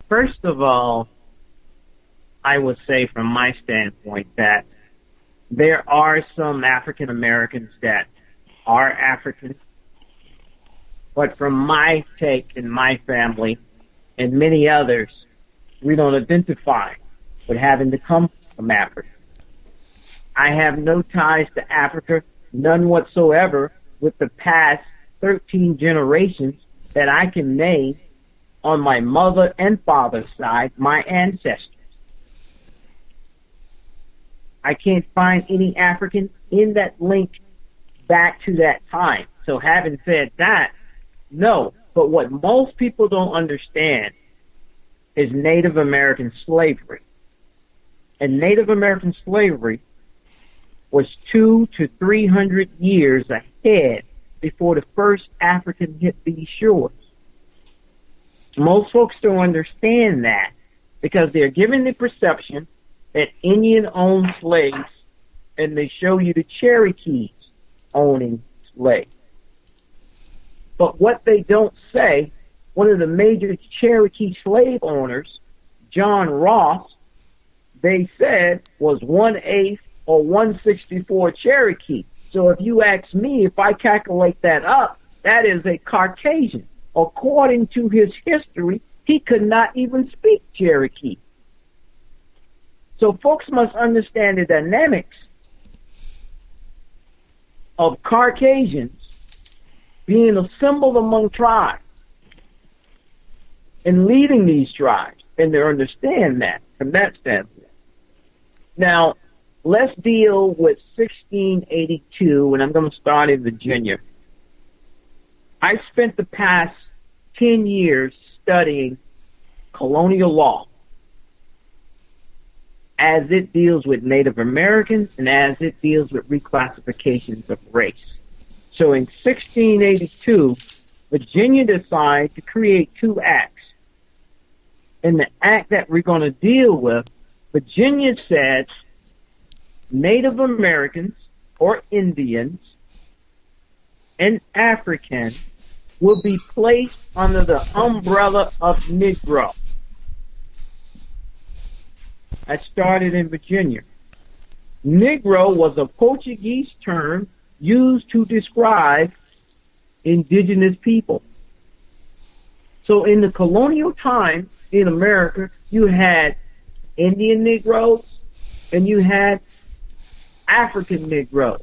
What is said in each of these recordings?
First of all, I would say from my standpoint that there are some African Americans that are African, but from my take and my family and many others, we don't identify with having to come from Africa. I have no ties to Africa, none whatsoever, with the past 13 generations that I can name on my mother and father's side, my ancestors. I can't find any African in that link back to that time. So having said that, no. But what most people don't understand is Native American slavery. And Native American slavery was 200 to 300 years ahead before the first African hit these shores. Most folks don't understand that because they're given the perception that Indian owned slaves, and they show you the Cherokees owning slaves. But what they don't say, one of the major Cherokee slave owners, John Ross, they said was 1/8 or 1/64 Cherokee. So if you ask me, if I calculate that up, that is a Caucasian. According to his history, he could not even speak Cherokee. So folks must understand the dynamics of Caucasians being assembled among tribes and leading these tribes, and they understand that from that standpoint. Now, let's deal with 1682, and I'm going to start in Virginia. I spent the past 10 years studying colonial law as it deals with Native Americans and as it deals with reclassifications of race. So in 1682, Virginia decided to create two acts. In the act that we're going to deal with, Virginia said Native Americans or Indians and Africans will be placed under the umbrella of Negro. That started in Virginia. Negro was a Portuguese term used to describe indigenous people. So in the colonial time in America, you had Indian Negroes and you had African Negroes.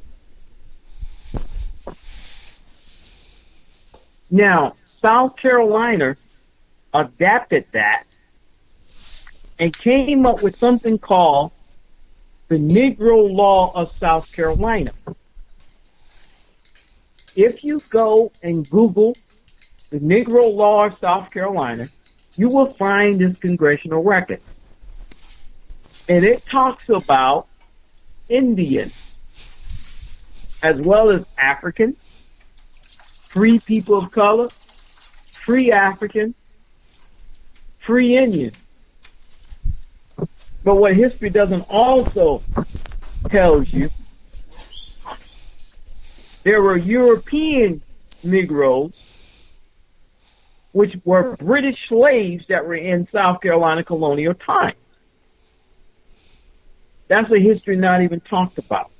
Now, South Carolina adapted that and came up with something called the Negro Law of South Carolina. If you go and Google the Negro Law of South Carolina, you will find this congressional record. And it talks about Indians as well as Africans, free people of color, free African, free Indian. But what history doesn't also tells you, there were European Negroes, which were British slaves that were in South Carolina colonial times. That's a history not even talked about.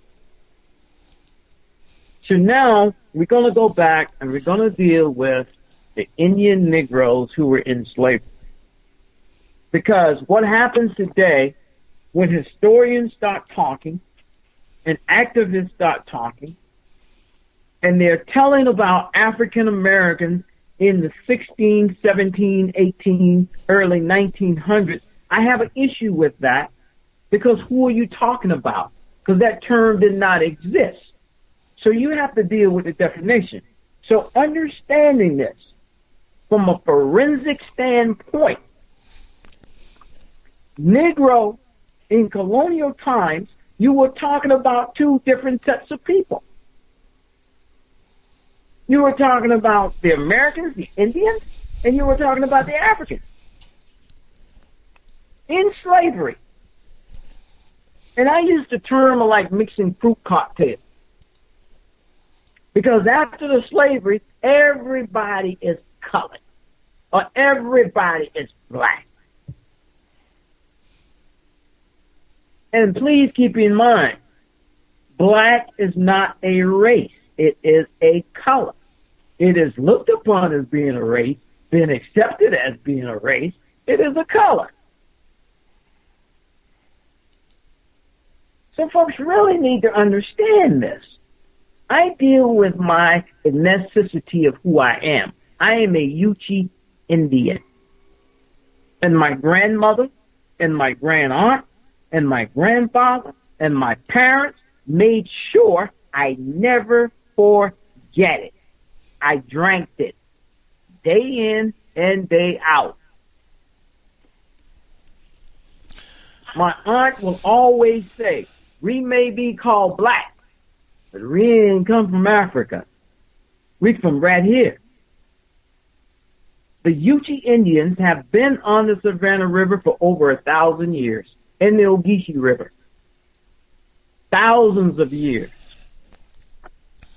So now we're going to go back and we're going to deal with the Indian Negroes who were in slavery. Because what happens today when historians start talking and activists start talking and they're telling about African Americans in the 16, 17, 18, early 1900s, I have an issue with that because who are you talking about? Because that term did not exist. So you have to deal with the definition. So understanding this from a forensic standpoint, Negro in colonial times, you were talking about two different sets of people. You were talking about the Americans, the Indians, and you were talking about the Africans in slavery. And I use the term like mixing fruit cocktails. Because after the slavery, everybody is colored or everybody is black. And please keep in mind, black is not a race. It is a color. It is looked upon as being a race, been accepted as being a race. It is a color. So folks really need to understand this. I deal with my ethnicity of who I am. I am a Yuchi Indian. And my grandmother and my grandaunt and my grandfather and my parents made sure I never forget it. I drank it day in and day out. My aunt will always say, we may be called black, but we didn't come from Africa. We from right here. The Yuchi Indians have been on the Savannah River for over 1,000 years, and the Ogeechee River. Thousands of years.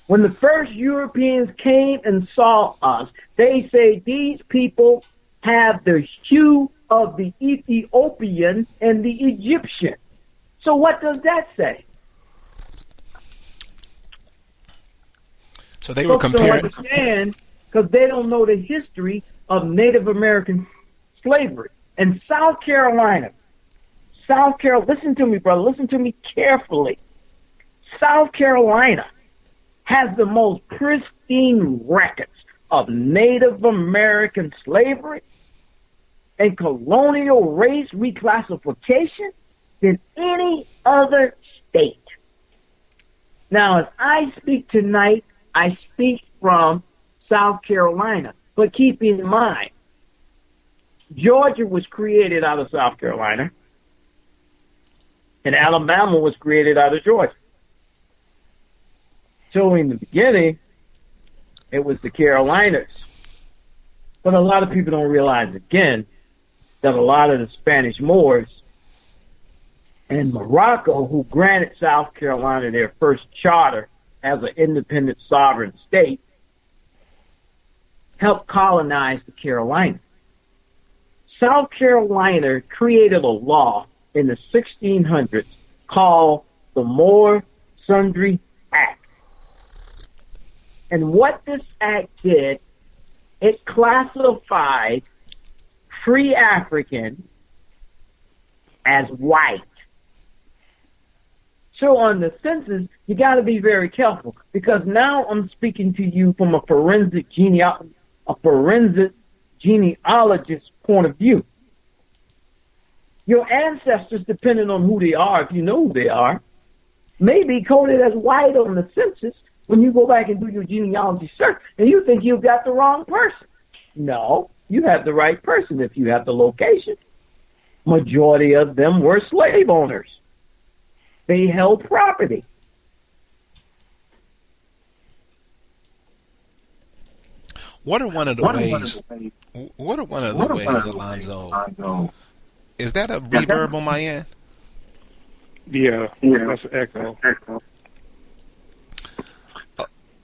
When the first Europeans came and saw us, they say these people have the hue of the Ethiopian and the Egyptian. So what does that say? So they were comparing. Don't understand because they don't know the history of Native American slavery. And South Carolina, listen to me, brother, listen to me carefully. South Carolina has the most pristine records of Native American slavery and colonial race reclassification than any other state. Now, as I speak tonight, I speak from South Carolina. But keep in mind, Georgia was created out of South Carolina, and Alabama was created out of Georgia. So in the beginning, it was the Carolinas. But a lot of people don't realize, again, that a lot of the Spanish Moors and Morocco, who granted South Carolina their first charter as an independent sovereign state, helped colonize the Carolinas. South Carolina created a law in the 1600s called the Moor Sundry Act. And what this act did, it classified free African as white. So on the census, you got to be very careful because now I'm speaking to you from a forensic genealogist point of view. Your ancestors, depending on who they are, if you know who they are, may be coded as white on the census when you go back and do your genealogy search and you think you've got the wrong person. No, you have the right person if you have the location. Majority of them were slave owners. They held property. What are one of the ways, Alonzo? Is that a reverb on my end? Yeah, that's an echo.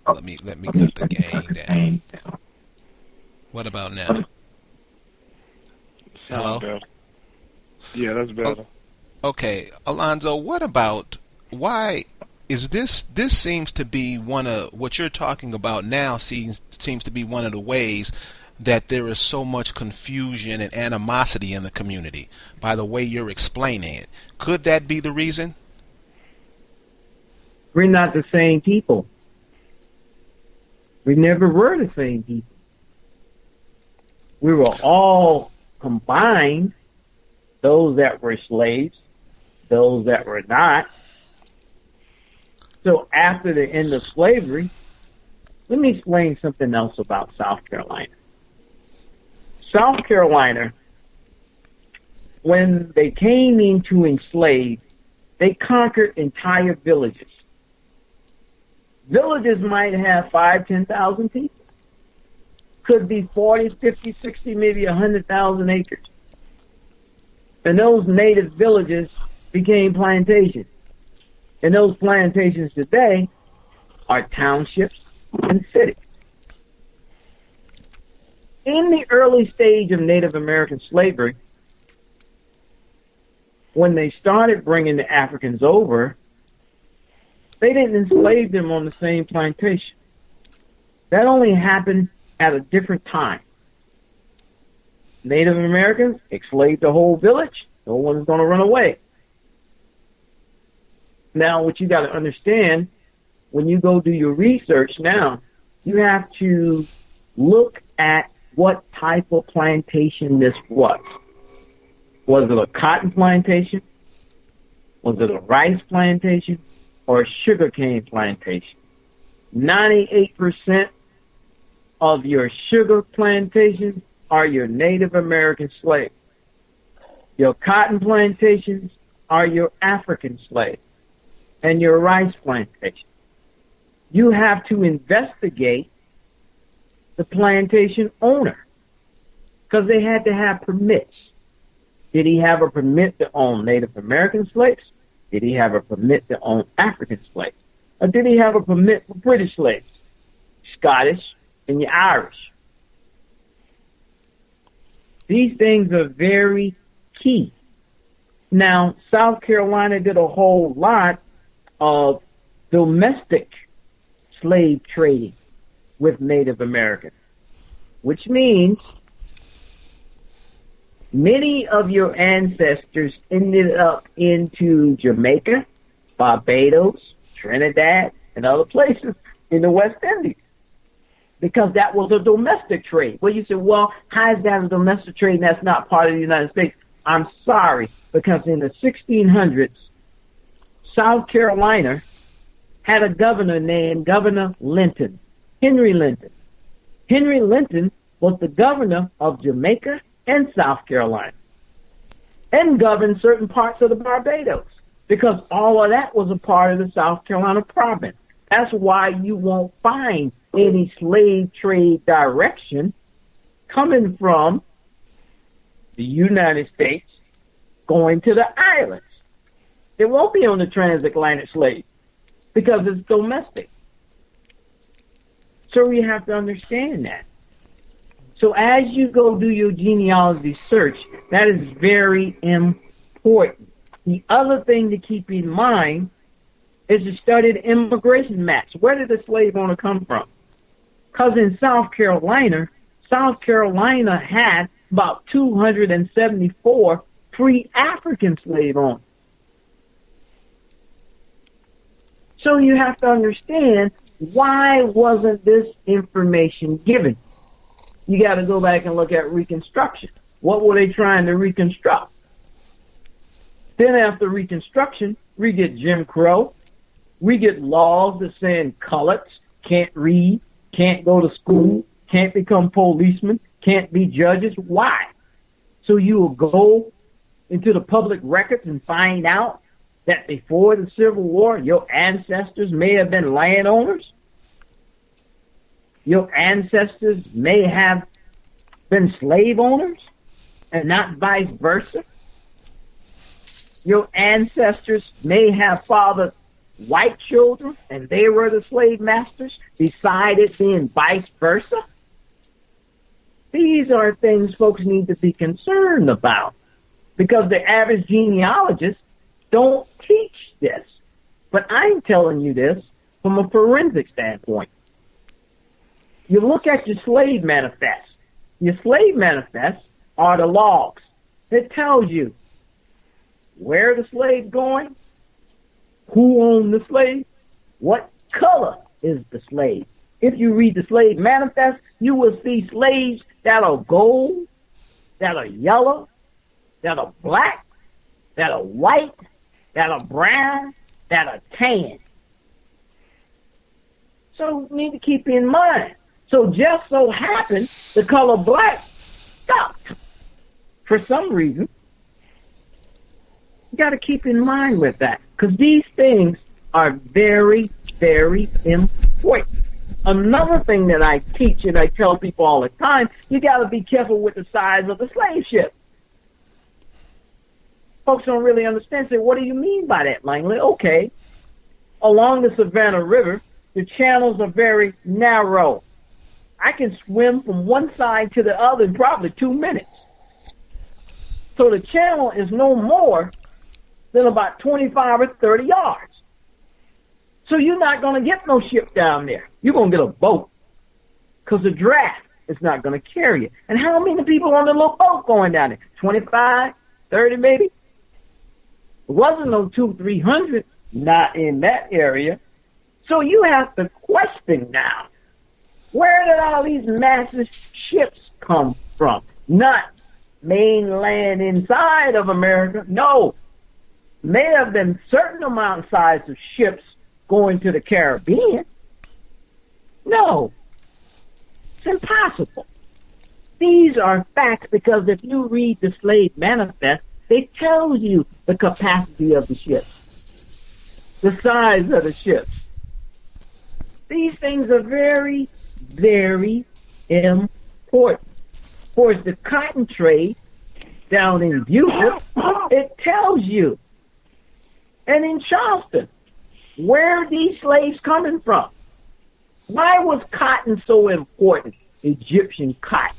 Let me cut the gain down. What about now? Hello? Better. Yeah, that's better. Okay, Alonzo, why is this seems to be one of what you're talking about now seems to be one of the ways that there is so much confusion and animosity in the community by the way you're explaining it. Could that be the reason? We're not the same people. We never were the same people. We were all combined, those that were slaves, those that were not. So after the end of slavery, let me explain something else about South Carolina. South Carolina, when they came in to enslave, they conquered entire villages. Villages might have 5,000, 10,000 people. Could be 40, 50, 60, maybe 100,000 acres. And those native villages became plantations. And those plantations today are townships and cities. In the early stage of Native American slavery, when they started bringing the Africans over, they didn't enslave them on the same plantation. That only happened at a different time. Native Americans enslaved the whole village. No one's going to run away. Now, what you got to understand, when you go do your research now, you have to look at what type of plantation this was. Was it a cotton plantation? Was it a rice plantation? Or a sugarcane plantation? 98% of your sugar plantations are your Native American slaves. Your cotton plantations are your African slaves. And your rice plantations. You have to investigate the plantation owner because they had to have permits. Did he have a permit to own Native American slaves? Did he have a permit to own African slaves? Or did he have a permit for British slaves? Scottish and your Irish. These things are very key. Now, South Carolina did a whole lot of domestic slave trading with Native Americans, which means many of your ancestors ended up into Jamaica, Barbados, Trinidad, and other places in the West Indies because that was a domestic trade. Well, you say, well, how is that a domestic trade and that's not part of the United States? I'm sorry, because in the 1600s, South Carolina had a governor named Governor Linton, Henry Linton. Henry Linton was the governor of Jamaica and South Carolina and governed certain parts of the Barbados because all of that was a part of the South Carolina province. That's why you won't find any slave trade direction coming from the United States going to the islands. It won't be on the transatlantic slave because it's domestic. So you have to understand that. So as you go do your genealogy search, that is very important. The other thing to keep in mind is to study the immigration maps. Where did the slave owner come from? Because in South Carolina had about 274 free African slave owners. So you have to understand, why wasn't this information given? You got to go back and look at Reconstruction. What were they trying to reconstruct? Then after Reconstruction, we get Jim Crow. We get laws that saying coloreds can't read, can't go to school, can't become policemen, can't be judges. Why? So you will go into the public records and find out that before the Civil War, your ancestors may have been landowners. Your ancestors may have been slave owners and not vice versa. Your ancestors may have fathered white children and they were the slave masters, beside it being vice versa. These are things folks need to be concerned about because the average genealogist don't teach this. But I'm telling you this from a forensic standpoint. You look at your slave manifest. Your slave manifests are the logs. It tells you where the slave's going, who owned the slave, what color is the slave. If you read the slave manifest, you will see slaves that are gold, that are yellow, that are black, that are white, that are brown, that are tan. So you need to keep in mind. So just so happened the color black stopped for some reason. You got to keep in mind with that because these things are very, very important. Another thing that I teach and I tell people all the time, you got to be careful with the size of the slave ship. Folks don't really understand. Say, what do you mean by that, Langley? Okay, along the Savannah River, the channels are very narrow. I can swim from one side to the other in probably 2 minutes. So the channel is no more than about 25 or 30 yards. So you're not going to get no ship down there. You're going to get a boat because the draft is not going to carry you. And how many people on the little boat going down there? 25, 30 maybe? It wasn't no 200-300, not in that area. So you have to question now, where did all these massive ships come from? Not mainland inside of America. No. May have been certain amount size of ships going to the Caribbean. No. It's impossible. These are facts because if you read the Slave Manifest, it tells you the capacity of the ships, the size of the ships. These things are very, very important. Of course, the cotton trade down in Buford, it tells you. And in Charleston, where are these slaves coming from? Why was cotton so important, Egyptian cotton?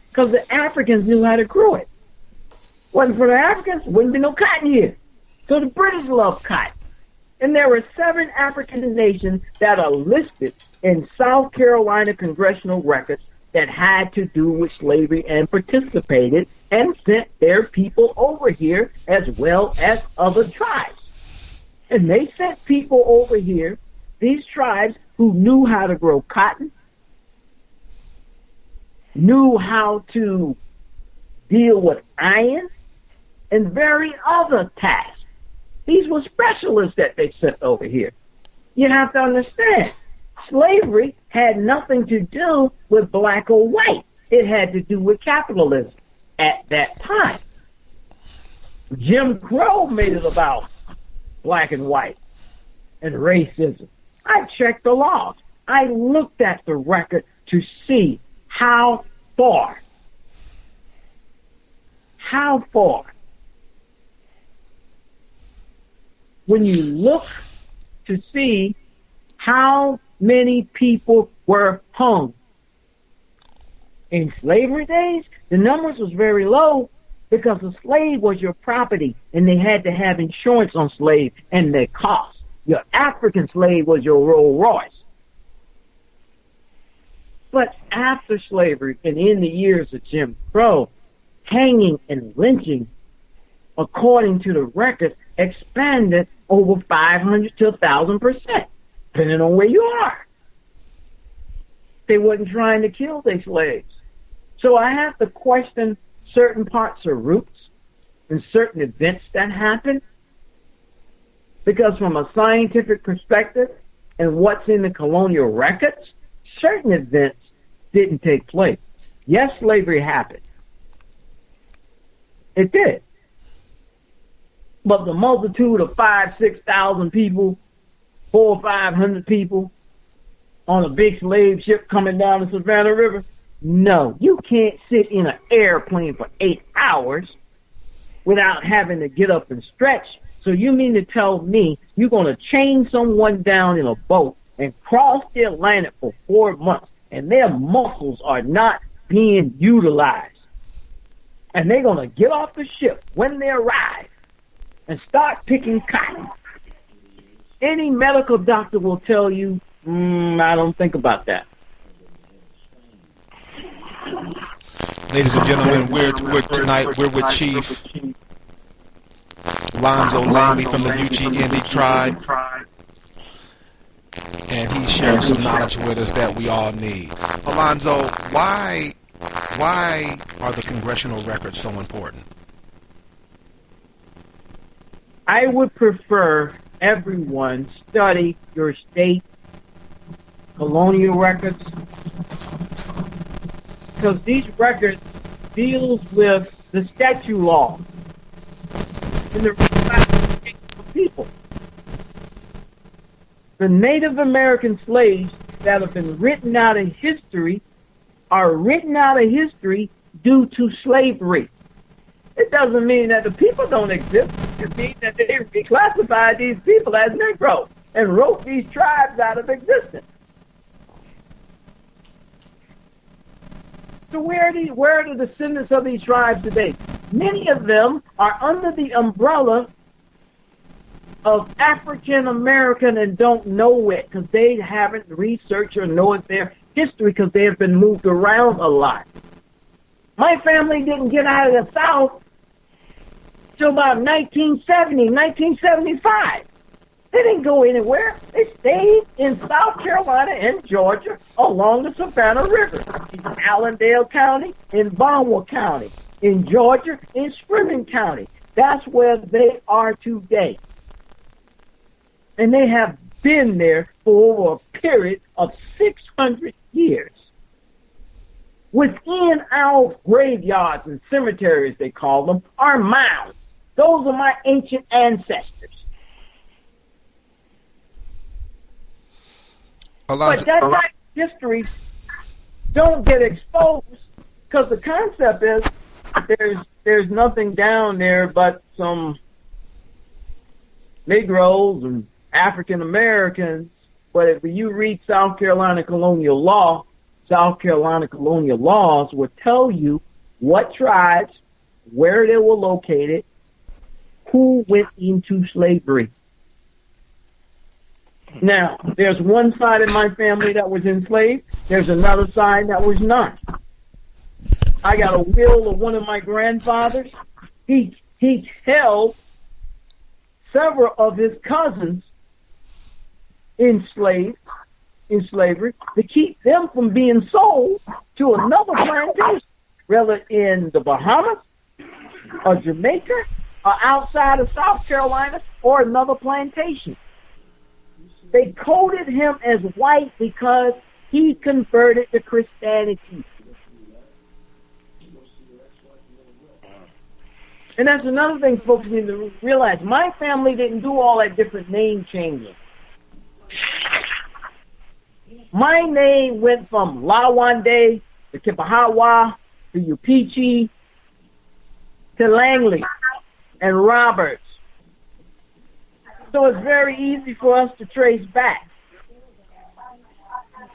Because the Africans knew how to grow it. Wasn't for the Africans, wouldn't be no cotton here. So the British loved cotton. And there were 7 African nations that are listed in South Carolina congressional records that had to do with slavery and participated and sent their people over here as well as other tribes. And they sent people over here, these tribes who knew how to grow cotton, knew how to deal with iron, and very other tasks. These were specialists that they sent over here. You have to understand, slavery had nothing to do with black or white. It had to do with capitalism at that time. Jim Crow made it about black and white and racism. I checked the laws. I looked at the record to see how far. When you look to see how many people were hung. In slavery days, the numbers was very low because a slave was your property and they had to have insurance on slave and their cost. Your African slave was your Rolls Royce. But after slavery and in the years of Jim Crow, hanging and lynching, according to the records, expanded over 500 to 1,000%, depending on where you are. They wasn't trying to kill their slaves. So I have to question certain parts of roots and certain events that happened, because from a scientific perspective and what's in the colonial records, certain events didn't take place. Yes, slavery happened. It did. But the multitude of 5,000-6,000 people, 400 or 500 people on a big slave ship coming down the Savannah River, no, you can't sit in an airplane for 8 hours without having to get up and stretch. So you mean to tell me you're going to chain someone down in a boat and cross the Atlantic for 4 months and their muscles are not being utilized? And they're going to get off the ship when they arrive and start picking cotton. Any medical doctor will tell you, I don't think about that. Ladies and gentlemen, we're with Chief Lonzo Langley from the UG tribe, and he's sharing some knowledge with us that we all need. Alonzo, why are the congressional records so important? I would prefer everyone study your state colonial records, because these records deals with the statute law and the reclassification of people. The Native American slaves that have been written out of history are written out of history due to slavery. It doesn't mean that the people don't exist. It means that they reclassified these people as Negroes and wrote these tribes out of existence. So where are the descendants of these tribes today? Many of them are under the umbrella of African American and don't know it because they haven't researched or know their history because they have been moved around a lot. My family didn't get out of the South till about 1970, 1975. They didn't go anywhere. They stayed in South Carolina and Georgia along the Savannah River, in Allendale County, in Barnwell County, in Georgia, in Springman County. That's where they are today. And they have been there for over a period of 600 years. Within our graveyards and cemeteries, they call them, are mounds. Those are my ancient ancestors. But that type of history don't get exposed because the concept is there's nothing down there but some Negroes and African Americans. But if you read South Carolina colonial law, South Carolina colonial laws will tell you what tribes, where they were located, who went into slavery. Now, there's one side of my family that was enslaved. There's another side that was not. I got a will of one of my grandfathers. He held several of his cousins in slavery to keep them from being sold to another plantation, whether in the Bahamas or Jamaica or outside of South Carolina or another plantation. They coded him as white because he converted to Christianity. And that's another thing folks need to realize. My family didn't do all that different name changing. My name went from Lawande to Kipahawa to Upichi to Langley and Roberts. So it's very easy for us to trace back.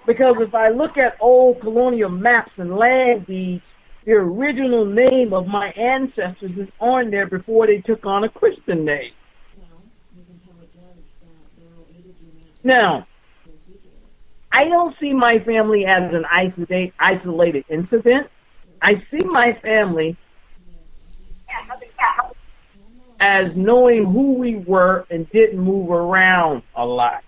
Because if I look at old colonial maps and land deeds, the original name of my ancestors is on there before they took on a Christian name. Now, I don't see my family as an isolated incident. I see my family as knowing who we were and didn't move around a lot.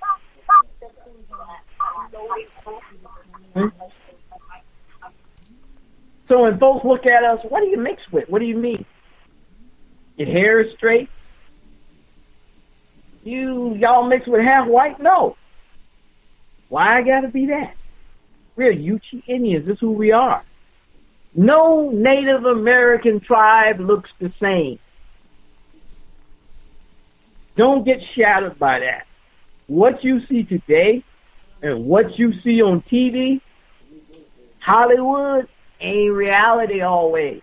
So when folks look at us, what do you mix with? What do you mean? Your hair is straight? Y'all mix with half white? No. Why I gotta be that? We're Yuchi Indians. This is who we are. No Native American tribe looks the same. Don't get shattered by that. What you see today and what you see on TV, Hollywood, ain't reality always.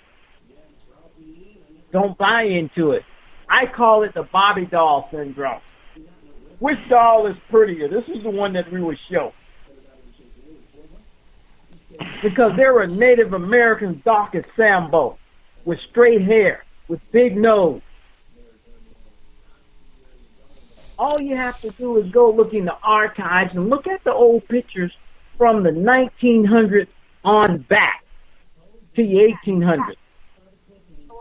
Don't buy into it. I call it the Barbie doll syndrome. Which doll is prettier? This is the one that we would show. Because there were Native Americans dark as Sambo, with straight hair, with big nose. All you have to do is go look in the archives and look at the old pictures from the 1900s on back to the 1800s.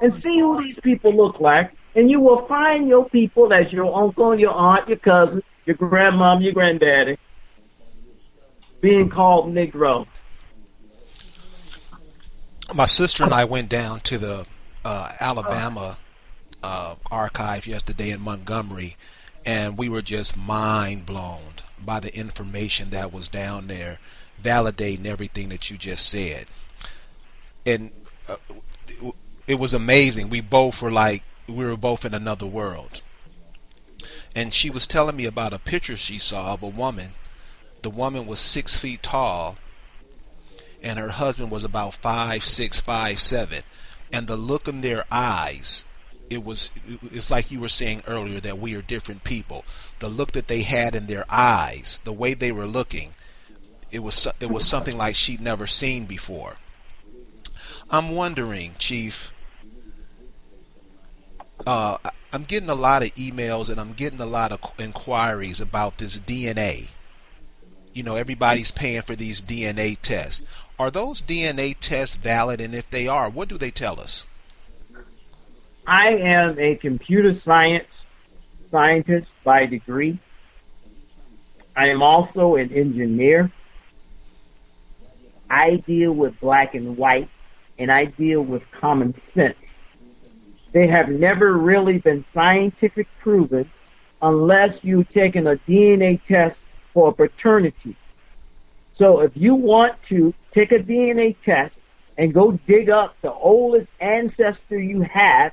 And see who these people look like. And you will find your people as your uncle, your aunt, your cousin, your grandmom, your granddaddy, being called Negro. My sister and I went down to the Alabama archive yesterday in Montgomery, and we were just mind blown by the information that was down there, validating everything that you just said. And it was amazing. We were both in another world. And she was telling me about a picture she saw of a woman. The woman was 6 feet tall, and her husband was about 5'6", 5'7", and the look in their eyes, it's like you were saying earlier that we are different people. The look that they had in their eyes, the way they were looking, it was something like she'd never seen before. I'm wondering, Chief, I'm getting a lot of emails and I'm getting a lot of inquiries about this DNA. You know, everybody's paying for these DNA tests. Are those DNA tests valid? And if they are, what do they tell us? I am a computer scientist by degree. I am also an engineer. I deal with black and white, and I deal with common sense. They have never really been scientific proven unless you've taken a DNA test for paternity. So if you want to take a DNA test and go dig up the oldest ancestor you have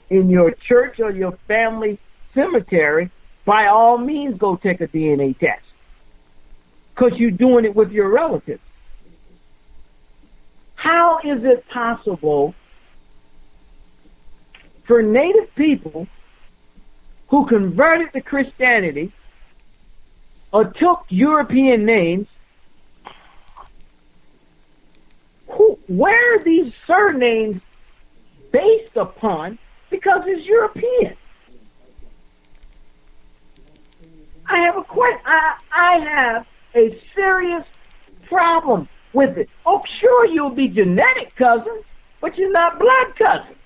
in your church or your family cemetery, by all means go take a DNA test, because you're doing it with your relatives. How is it possible for native people who converted to Christianity or took European names, where are these surnames based upon? Because it's European. I have a serious problem with it. Oh, sure, you'll be genetic cousins, but you're not blood cousins.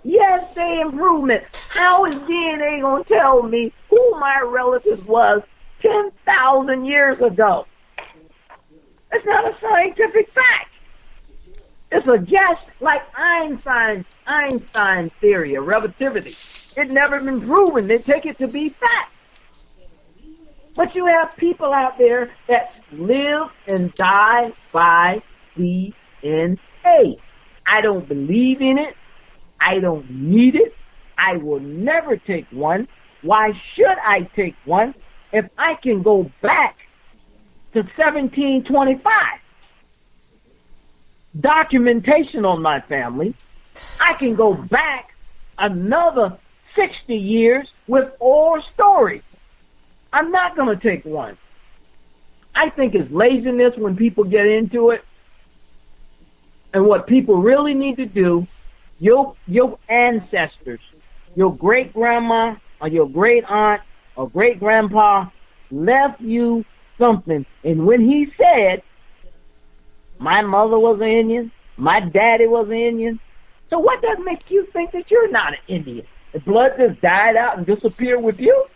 Yes, they improvement. How is DNA going to tell me who my relative was 10,000 years ago? It's not a scientific fact. It's a guess, like Einstein's theory of relativity. It's never been proven. They take it to be fact. But you have people out there that live and die by DNA. I don't believe in it. I don't need it. I will never take one. Why should I take one if I can go back to 1725? Documentation on my family. I can go back another 60 years with oral stories. I'm not going to take one. I think it's laziness when people get into it. And what people really need to do, your ancestors, your great-grandma or your great-aunt or great-grandpa left you something. And when he said, my mother was an Indian, my daddy was an Indian, so what does make you think that you're not an Indian? The blood just died out and disappeared with you?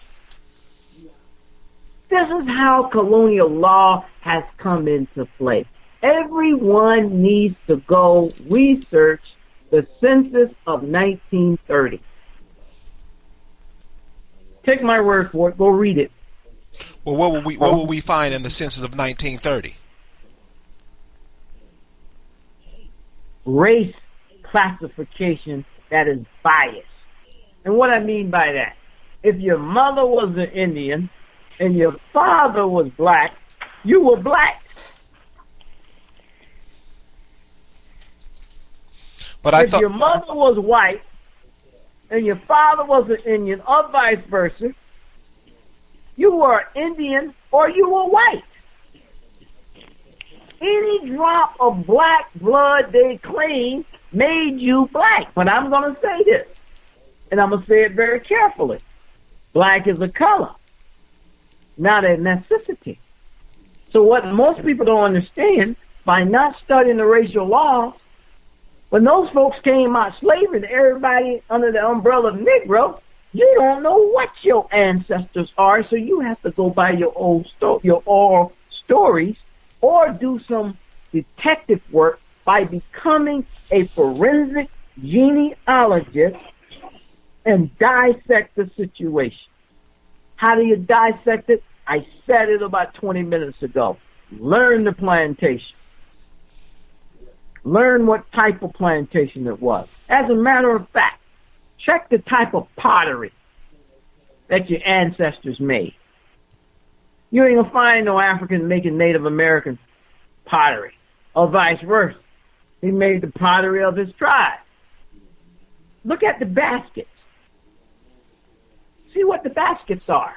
This is how colonial law has come into play. Everyone needs to go research the census of 1930. Take my word for it. Go read it. Well, what will we find in the census of 1930? Race classification that is biased. And what I mean by that, if your mother was an Indian and your father was black, you were black. But if your mother was white and your father was an Indian, or vice versa, you were Indian or you were white. Any drop of black blood they claim made you black. But I'm going to say this, and I'm going to say it very carefully. Black is a color, not a necessity. So what most people don't understand, by not studying the racial laws, when those folks came out slavery to everybody under the umbrella of Negro, you don't know what your ancestors are, so you have to go by your oral stories or do some detective work by becoming a forensic genealogist and dissect the situation. How do you dissect it? I said it about 20 minutes ago. Learn the plantation. Learn what type of plantation it was. As a matter of fact, check the type of pottery that your ancestors made. You ain't gonna find no African making Native American pottery, or vice versa. He made the pottery of his tribe. Look at the baskets. See what the baskets are.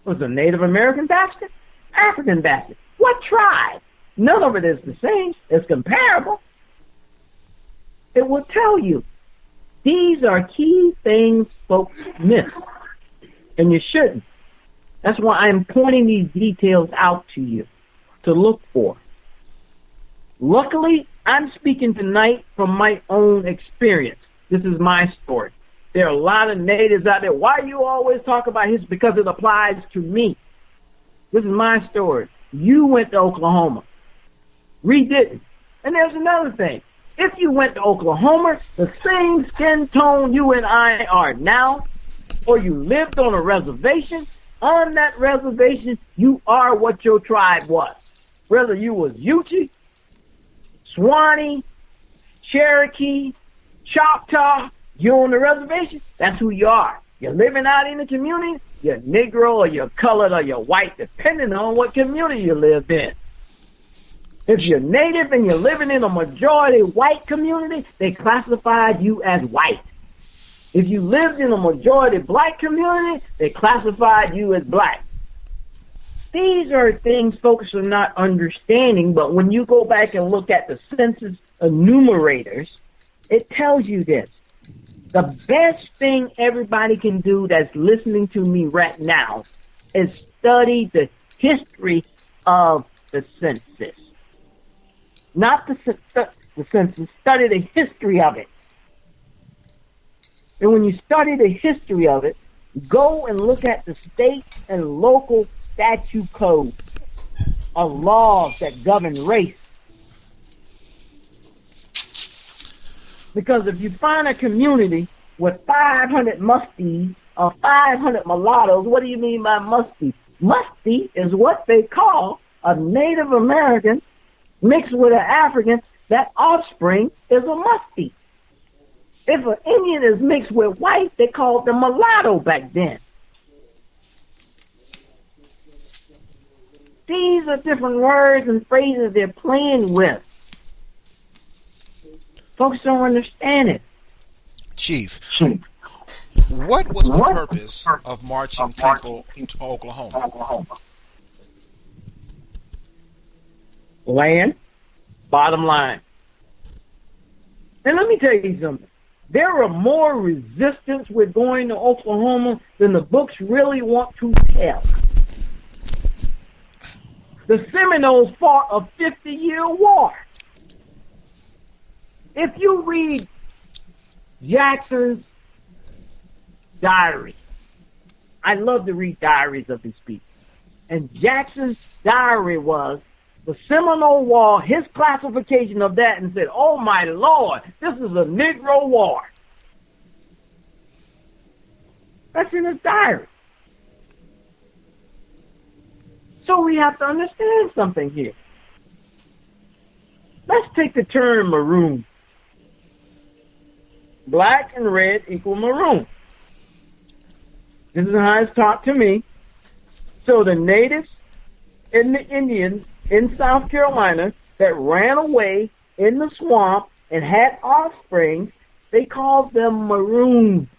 Was it a Native American basket? African basket. What tribe? None of it is the same. It's comparable. It will tell you. These are key things folks miss, and you shouldn't. That's why I'm pointing these details out to you to look for. Luckily, I'm speaking tonight from my own experience. This is my story. There are a lot of natives out there. Why you always talk about history? Because it applies to me. This is my story. You went to Oklahoma. We didn't. And there's another thing. If you went to Oklahoma, the same skin tone you and I are now, or you lived on a reservation, on that reservation, you are what your tribe was. Whether you was Ute, Swanee, Cherokee, Choctaw, you're on the reservation, that's who you are. You're living out in the community, you're Negro or you're colored or you're white, depending on what community you live in. If you're native and you're living in a majority white community, they classified you as white. If you lived in a majority black community, they classified you as black. These are things folks are not understanding, but when you go back and look at the census enumerators, it tells you this. The best thing everybody can do that's listening to me right now is study the history of the census. Not the census, study the history of it. And when you study the history of it, go and look at the state and local statute codes of laws that govern race. Because if you find a community with 500 muskies or 500 mulattoes, what do you mean by muskie? Muskie is what they call a Native American mixed with an African. That offspring is a muskie. If an Indian is mixed with white, they called them mulatto back then. These are different words and phrases they're playing with. Folks don't understand it. Chief, what was the purpose of marching people to Oklahoma? Land, bottom line. And let me tell you something. There are more resistance with going to Oklahoma than the books really want to tell. The Seminoles fought a 50-year war. If you read Jackson's diary, I love to read diaries of these people. And Jackson's diary was the Seminole War, his classification of that, and said, oh my Lord, this is a Negro war. That's in his diary. So we have to understand something here. Let's take the term maroon. Black and red equal maroon. This is how it's taught to me. So the natives and the Indians in South Carolina that ran away in the swamp and had offspring, they called them maroon.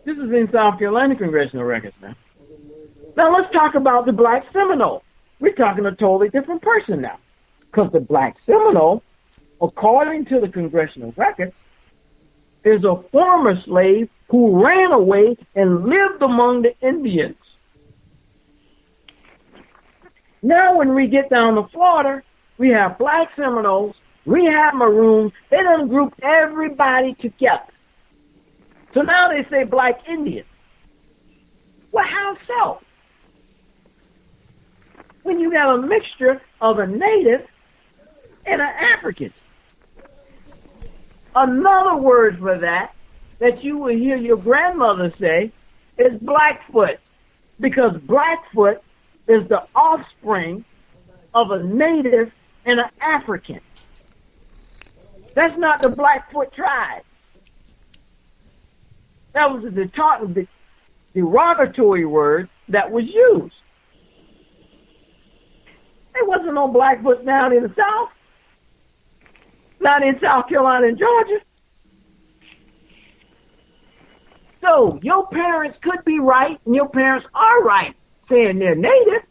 This is in South Carolina congressional records now. Now let's talk about the black Seminole. We're talking a totally different person now. Because the black Seminole, according to the congressional records, is a former slave who ran away and lived among the Indians. Now when we get down to Florida, we have black Seminoles, we have maroons, they done grouped everybody together. So now they say black Indians. Well, how so? When you got a mixture of a native and an African. Another word for that you will hear your grandmother say is Blackfoot, because Blackfoot is the offspring of a native and an African. That's not the Blackfoot tribe. That was the derogatory word that was used. There wasn't no Blackfoot down in the South. Not in South Carolina and Georgia. So your parents could be right, and your parents are right saying they're native,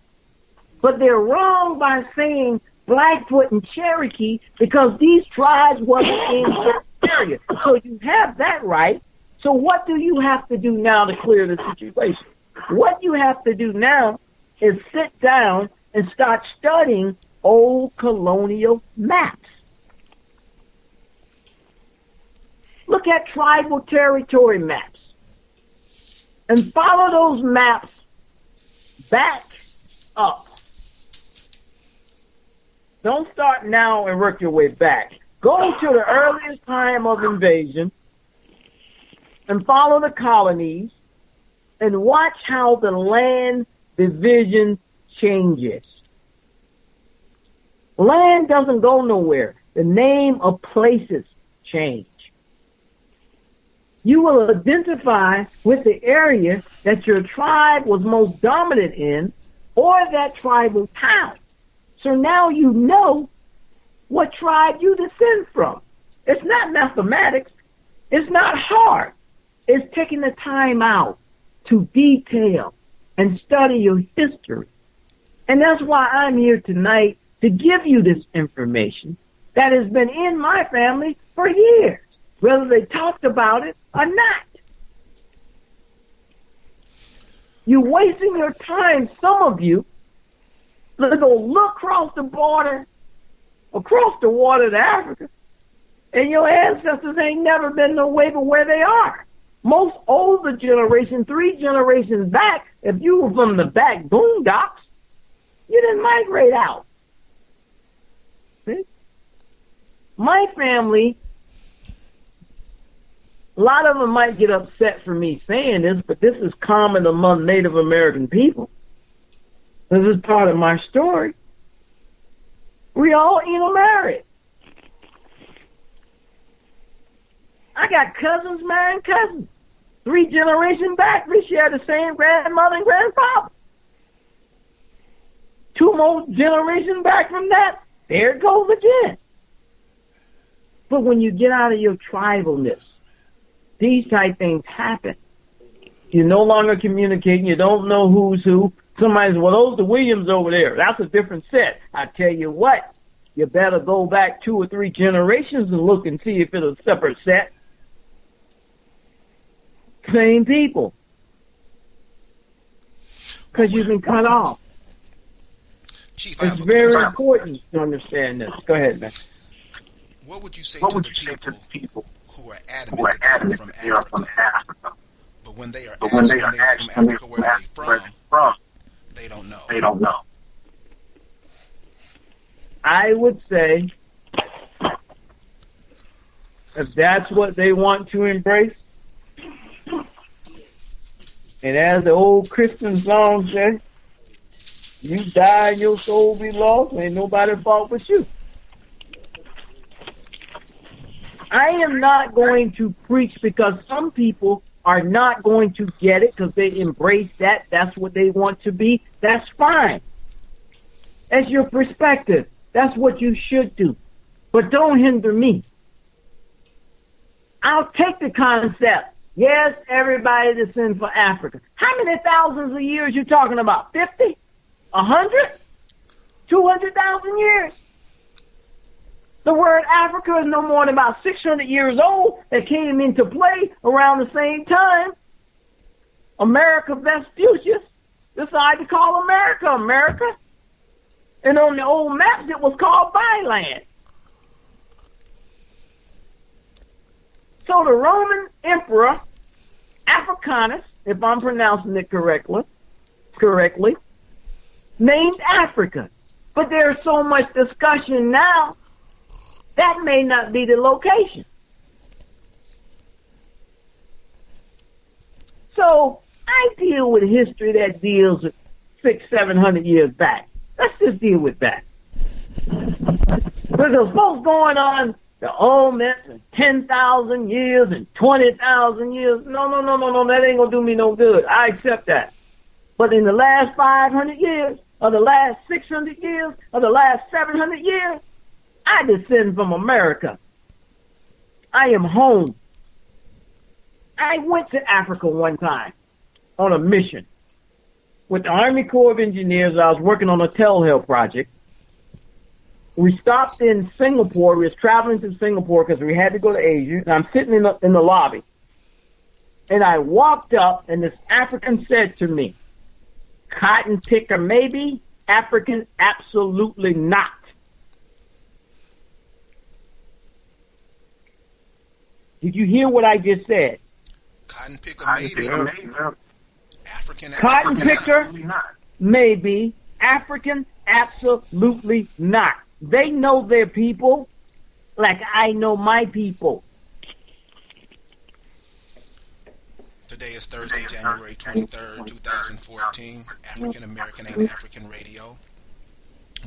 but they're wrong by saying Blackfoot and Cherokee because these tribes wasn't in the area. So you have that right. So what do you have to do now to clear the situation? What you have to do now is sit down and start studying old colonial maps. Look at tribal territory maps and follow those maps back up. Don't start now and work your way back. Go to the earliest time of invasion and follow the colonies and watch how the land division changes. Land doesn't go nowhere. The name of places change. You will identify with the area that your tribe was most dominant in or that tribal town. So now you know what tribe you descend from. It's not mathematics. It's not hard. It's taking the time out to detail and study your history. And that's why I'm here tonight to give you this information that has been in my family for years, whether they talked about it or not. You're wasting your time, some of you, to go look across the border, across the water to Africa, and your ancestors ain't never been no way but where they are. Most older generation, 3 generations back, if you were from the back boondocks, you didn't migrate out. See? My family, a lot of them might get upset for me saying this, but this is common among Native American people. This is part of my story. We all intermarried. I got cousins marrying cousins. 3 generations back, we share the same grandmother and grandfather. 2 more generations back from that, there it goes again. But when you get out of your tribalness, these type things happen. You're no longer communicating. You don't know who's who. Somebody says, well, those are the Williams over there. That's a different set. I tell you what, you better go back 2 or 3 generations and look and see if it's a separate set. Same people. Because you've been cut off. Chief, it's very important to understand this. Go ahead, man. What would you say to the people who are adamant that they are from Africa? But when they are asked when they're from Africa, where they're from, they don't know. I would say, if that's what they want to embrace, and as the old Christian song says, you die and your soul be lost, ain't nobody fault but you. I am not going to preach because some people are not going to get it because they embrace that. That's what they want to be. That's fine. That's your perspective. That's what you should do. But don't hinder me. I'll take the concept. Yes, everybody descends from Africa. How many thousands of years you talking about? 50? 100? 200,000 years? The word Africa is no more than about 600 years old that came into play around the same time. America Vespucius decided to call America America. And on the old maps, it was called Byland. So the Roman Emperor Africanus, if I'm pronouncing it correctly, named Africa. But there's so much discussion now, that may not be the location. So I deal with history that deals with 600-700 years back. Let's just deal with that. Because folks going on the old myths and 10,000 years and 20,000 years. No, that ain't gonna do me no good. I accept that. But in the last 500 years, or the last 600 years, or the last 700 years, I descend from America. I am home. I went to Africa one time on a mission with the Army Corps of Engineers. I was working on a telehealth project. We stopped in Singapore. We was traveling to Singapore because we had to go to Asia. And I'm sitting in the lobby. And I walked up, and this African said to me, "Cotton picker maybe, African absolutely not." Did you hear what I just said? Cotton picker maybe. African Cotton picker maybe, African absolutely not. They know their people like I know my people. Today is Thursday, January 23rd, 2014. African American Ain't African Radio.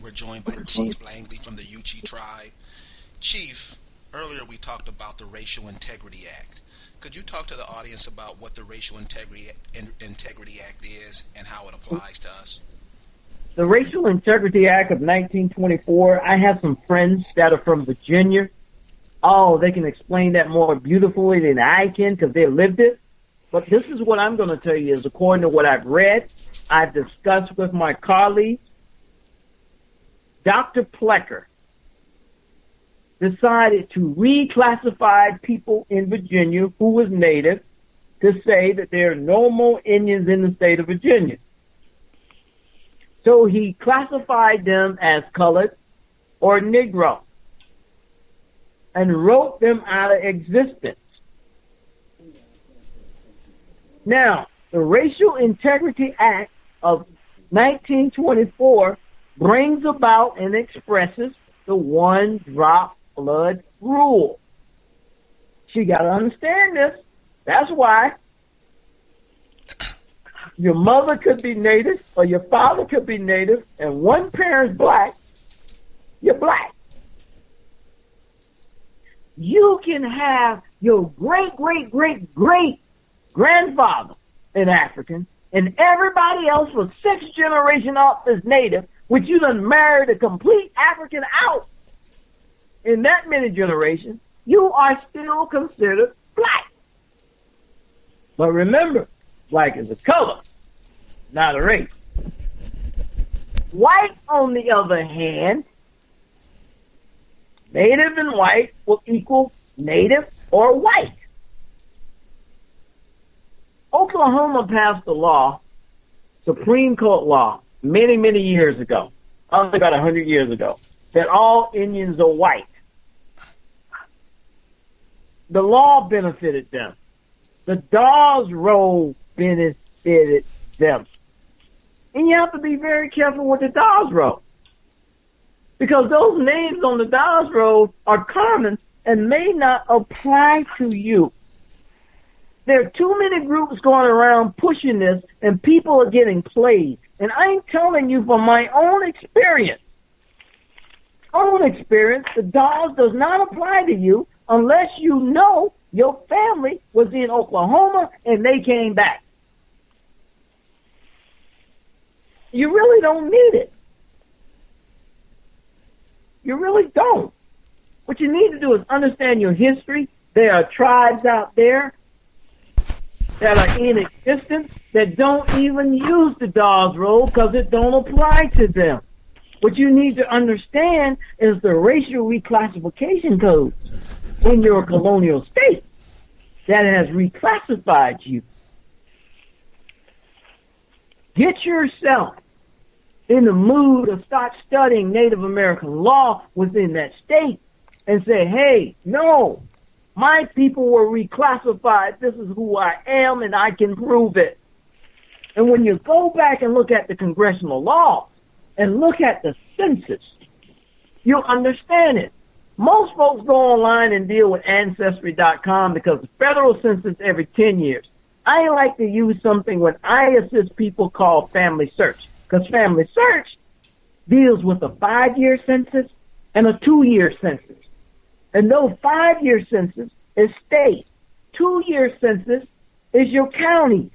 We're joined by Chief Langley from the Yuchi tribe. Chief, earlier we talked about the Racial Integrity Act. Could you talk to the audience about what the Racial Integrity Act is and how it applies to us? The Racial Integrity Act of 1924, I have some friends that are from Virginia. Oh, they can explain that more beautifully than I can because they lived it. But this is what I'm going to tell you is according to what I've read, I've discussed with my colleagues. Dr. Plecker decided to reclassify people in Virginia who was native to say that there are no more Indians in the state of Virginia. So he classified them as colored or Negro and wrote them out of existence. Now, the Racial Integrity Act of 1924 brings about and expresses the one-drop blood rule. You got to understand this. That's why your mother could be native or your father could be native and one parent's black, you're black. You can have your great-great-great-great-grandfather an African and everybody else was 6th generation up as native, which you done married a complete African out. In that many generations, you are still considered black. But remember, black is a color, not a race. White, on the other hand, native and white will equal native or white. Oklahoma passed a law, Supreme Court law, many, many years ago, only about 100 years ago, that all Indians are white. The law benefited them. The Dawes Roll benefited them. And you have to be very careful with the Dawes Roll, because those names on the Dawes Roll are common and may not apply to you. There are too many groups going around pushing this, and people are getting played. And I'm telling you from my own experience, the Dawes does not apply to you unless you know your family was in Oklahoma and they came back. You really don't need it. You really don't. What you need to do is understand your history. There are tribes out there that are in existence that don't even use the Dawes Roll because it don't apply to them. What you need to understand is the racial reclassification codes in your colonial state that has reclassified you. Get yourself in the mood of start studying Native American law within that state and say, hey, no, my people were reclassified. This is who I am, and I can prove it. And when you go back and look at the congressional law and look at the census, you'll understand it. Most folks go online and deal with ancestry.com because the federal census every 10 years. I like to use something when I assist people called Family Search, because Family Search deals with a 5-year census and a 2-year census. And those 5-year census is state. 2-year census is your counties.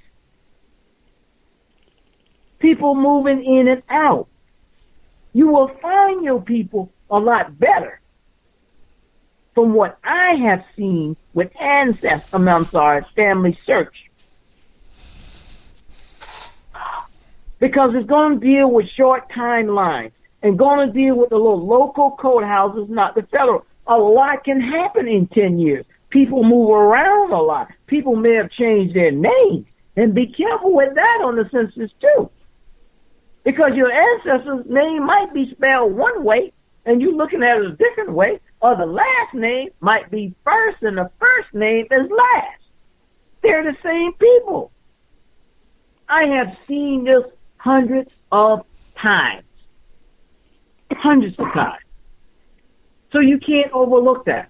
People moving in and out. You will find your people a lot better from what I have seen with Family Search. Because it's going to deal with short timelines. and going to deal with the little local code houses, not the federal. A lot can happen in 10 years. People move around a lot. People may have changed their names. And be careful with that on the census, too. Because your ancestor's name might be spelled one way, and you're looking at it a different way, or the last name might be first, and the first name is last. They're the same people. I have seen this hundreds of times. Hundreds of times. So you can't overlook that.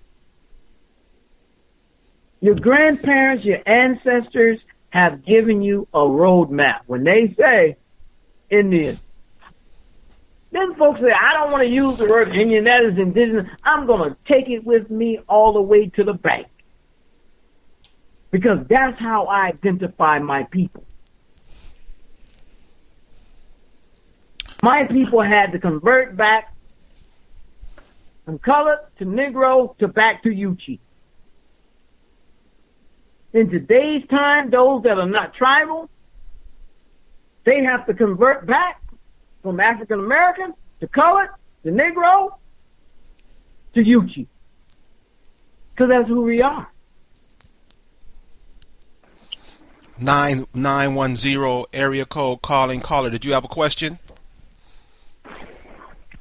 Your grandparents, your ancestors have given you a roadmap. When they say Indian, then folks say, I don't want to use the word Indian, that is indigenous. I'm going to take it with me all the way to the bank. Because that's how I identify my people. My people had to convert back from colored to Negro to back to Yuchi. In today's time, those that are not tribal, they have to convert back from African American to colored to Negro to Yuchi. Because that's who we are. 910 area code calling. Caller, did you have a question?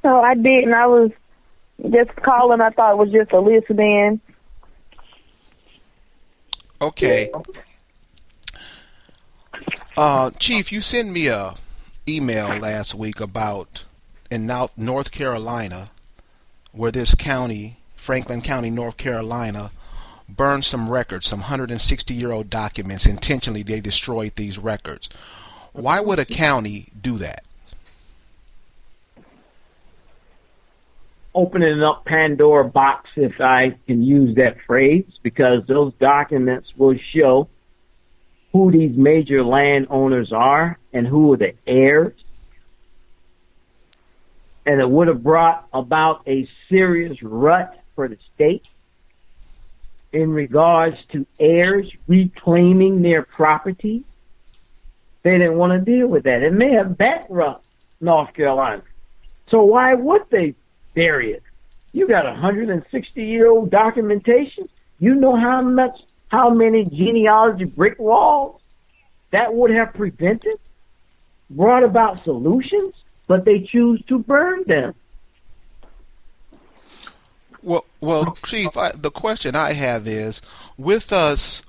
No, I didn't. I was just calling. I thought it was just a listen-in. Okay. Chief, you sent me a email last week about in North Carolina, where this county, Franklin County, North Carolina, burned some records, some 160-year-old documents. Intentionally, they destroyed these records. Why would a county do that? Opening up Pandora box, if I can use that phrase, because those documents will show who these major landowners are and who are the heirs. And it would have brought about a serious rut for the state in regards to heirs reclaiming their property. They didn't want to deal with that. It may have bankrupt North Carolina. So why would they bury it? You got 160-year-old documentation. You know how many genealogy brick walls that would have prevented, brought about solutions, but they choose to burn them. Well, Chief, the question I have is, with us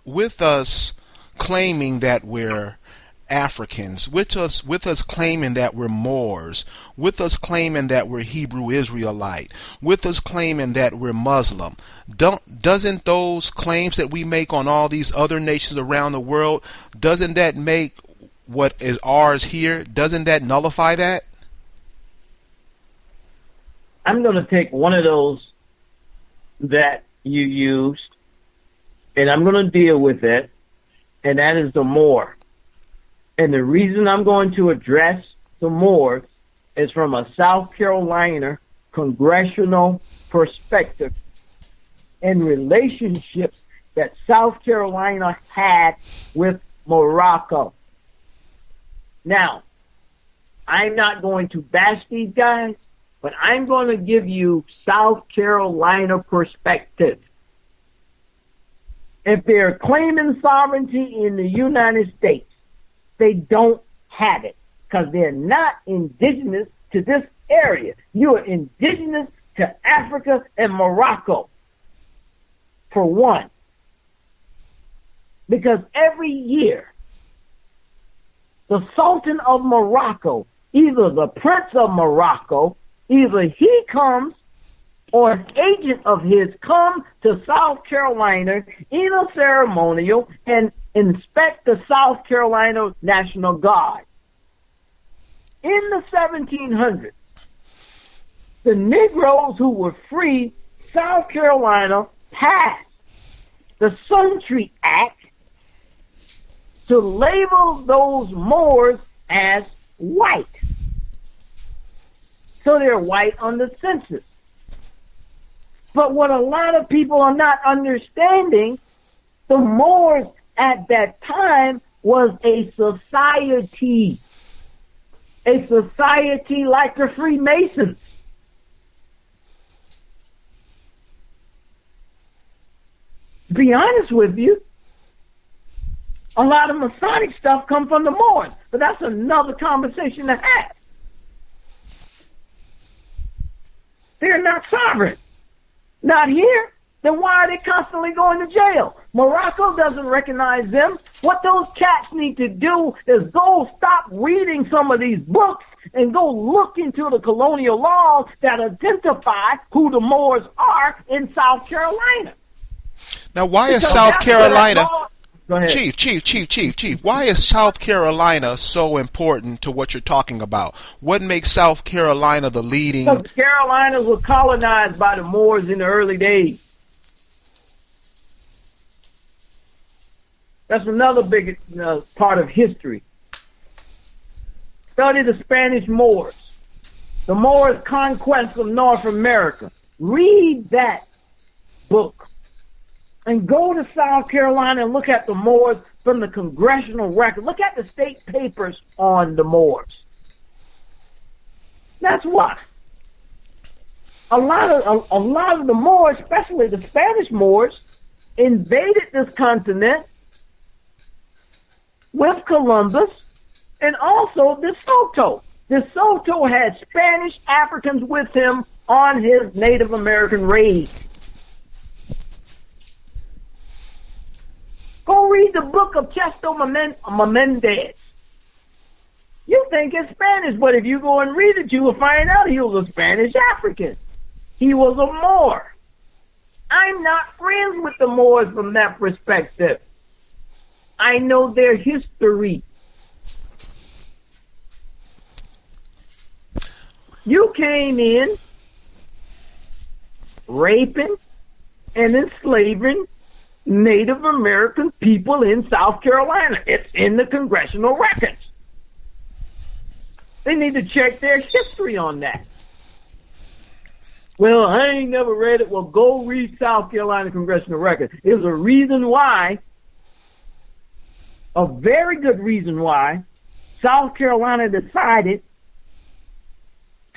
claiming that we're Africans, with us claiming that we're Moors, with us claiming that we're Hebrew Israelite, with us claiming that we're Muslim, doesn't those claims that we make on all these other nations around the world, doesn't that make what is ours here, doesn't that nullify that? I'm going to take one of those that you used, and I'm going to deal with it, and that is the Moor. And the reason I'm going to address the Moors is from a South Carolina congressional perspective and relationships that South Carolina had with Morocco. Now, I'm not going to bash these guys, but I'm going to give you South Carolina perspective. If they're claiming sovereignty in the United States, they don't have it because they're not indigenous to this area. You are indigenous to Africa and Morocco, for one. Because every year, the Sultan of Morocco, either the Prince of Morocco, either he comes or an agent of his come to South Carolina in a ceremonial and inspect the South Carolina National Guard. In the 1700s, the Negroes who were free, South Carolina passed the Sundry Act to label those Moors as white. So they're white on the census. But what a lot of people are not understanding, the Moors at that time was a society. a society like the Freemasons. To be honest with you, a lot of Masonic stuff come from the Moors, but that's another conversation to have. They're not sovereign. Not here. Then why are they constantly going to jail? Morocco doesn't recognize them. What those cats need to do is go stop reading some of these books and go look into the colonial laws that identify who the Moors are in South Carolina. Now, why is South Carolina... Go ahead. Chief, why is South Carolina so important to what you're talking about? What makes South Carolina the leading... Because the Carolinas were colonized by the Moors in the early days. That's another big part of history. Study the Spanish Moors. The Moors' conquest of North America. Read that book. And go to South Carolina and look at the Moors from the congressional record. Look at the state papers on the Moors. That's why. A lot of the Moors, especially the Spanish Moors, invaded this continent with Columbus and also De Soto. De Soto had Spanish Africans with him on his Native American raids. Go read the book of Chesto Menendez. You think it's Spanish, but if you go and read it, you will find out he was a Spanish African. He was a Moor. I'm not friends with the Moors from that perspective. I know their history. You came in raping and enslaving Native American people in South Carolina. It's in the congressional records. They need to check their history on that. Well, I ain't never read it. Well, go read South Carolina congressional record. There's a reason why, a very good reason why, South Carolina decided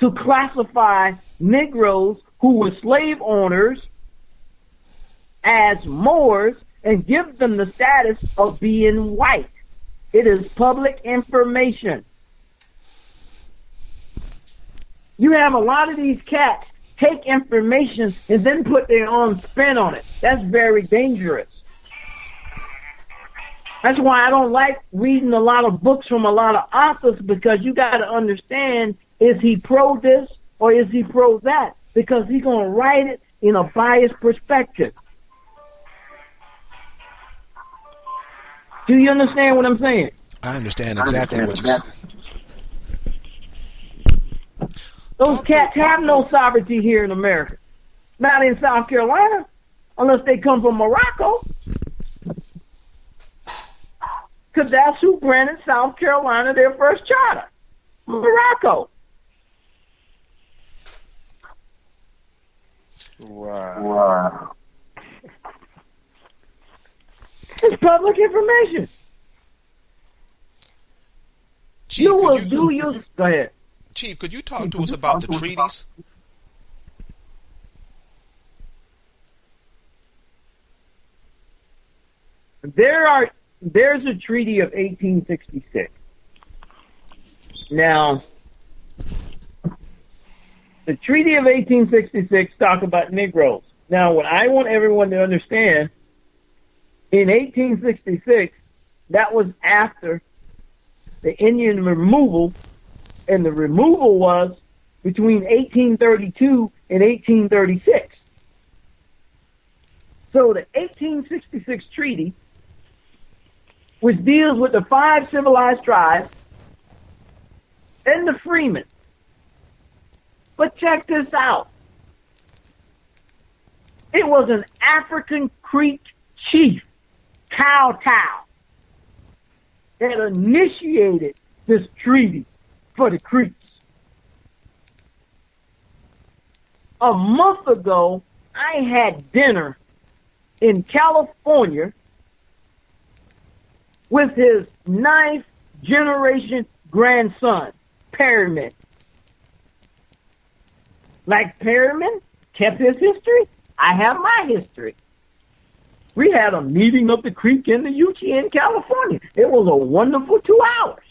to classify Negroes who were slave owners as Moors and give them the status of being white. It is public information. You have a lot of these cats take information and then put their own spin on it. That's very dangerous. That's why I don't like reading a lot of books from a lot of authors, because you got to understand, is he pro this or is he pro that? Because he's going to write it in a biased perspective. Do you understand what I'm saying? I understand exactly what you're saying. Those cats have no sovereignty here in America. Not in South Carolina, unless they come from Morocco. Because that's who granted South Carolina their first charter. Morocco. Wow. It's public information. Chief, You will do your... Go ahead. Chief, could you talk to us about the treaties? There's a treaty of 1866. Now, the Treaty of 1866 talk about Negroes. Now, what I want everyone to understand, in 1866, that was after the Indian removal, and the removal was between 1832 and 1836. So the 1866 treaty, which deals with the 5 civilized tribes and the freemen. But check this out. It was an African Creek chief, Kowtow, that initiated this treaty for the Creeks. A month ago, I had dinner in California with his 9th generation grandson. Perryman. Like Perryman kept his history, I have my history. We had a meeting up the creek in the UGA in California. It was a wonderful 2 hours.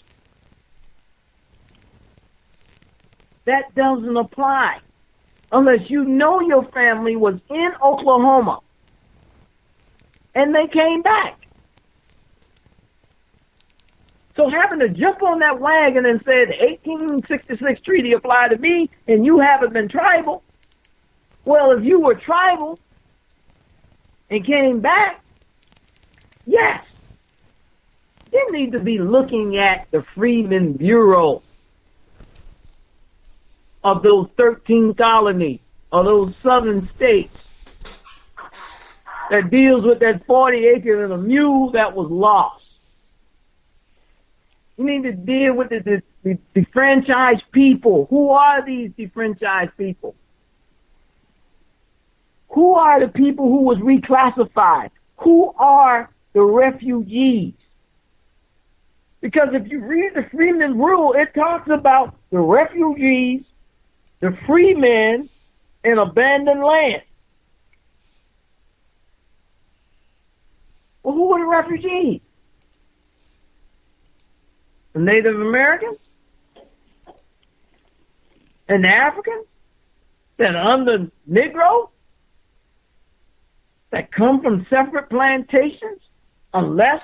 That doesn't apply unless you know your family was in Oklahoma and they came back. So having to jump on that wagon and say the 1866 treaty applied to me and you haven't been tribal, well, if you were tribal and came back, yes, you need to be looking at the Freedmen's Bureau of those 13 colonies, of those southern states, that deals with that 40 acres and a mule that was lost. You need to deal with the defranchised people. Who are these defranchised people? Who are the people who was reclassified? Who are the refugees? Because if you read the Freeman Rule, it talks about the refugees, the free men, and abandoned land. Well, who are the refugees? The Native Americans? And the Africans? That are under Negro? That come from separate plantations? Unless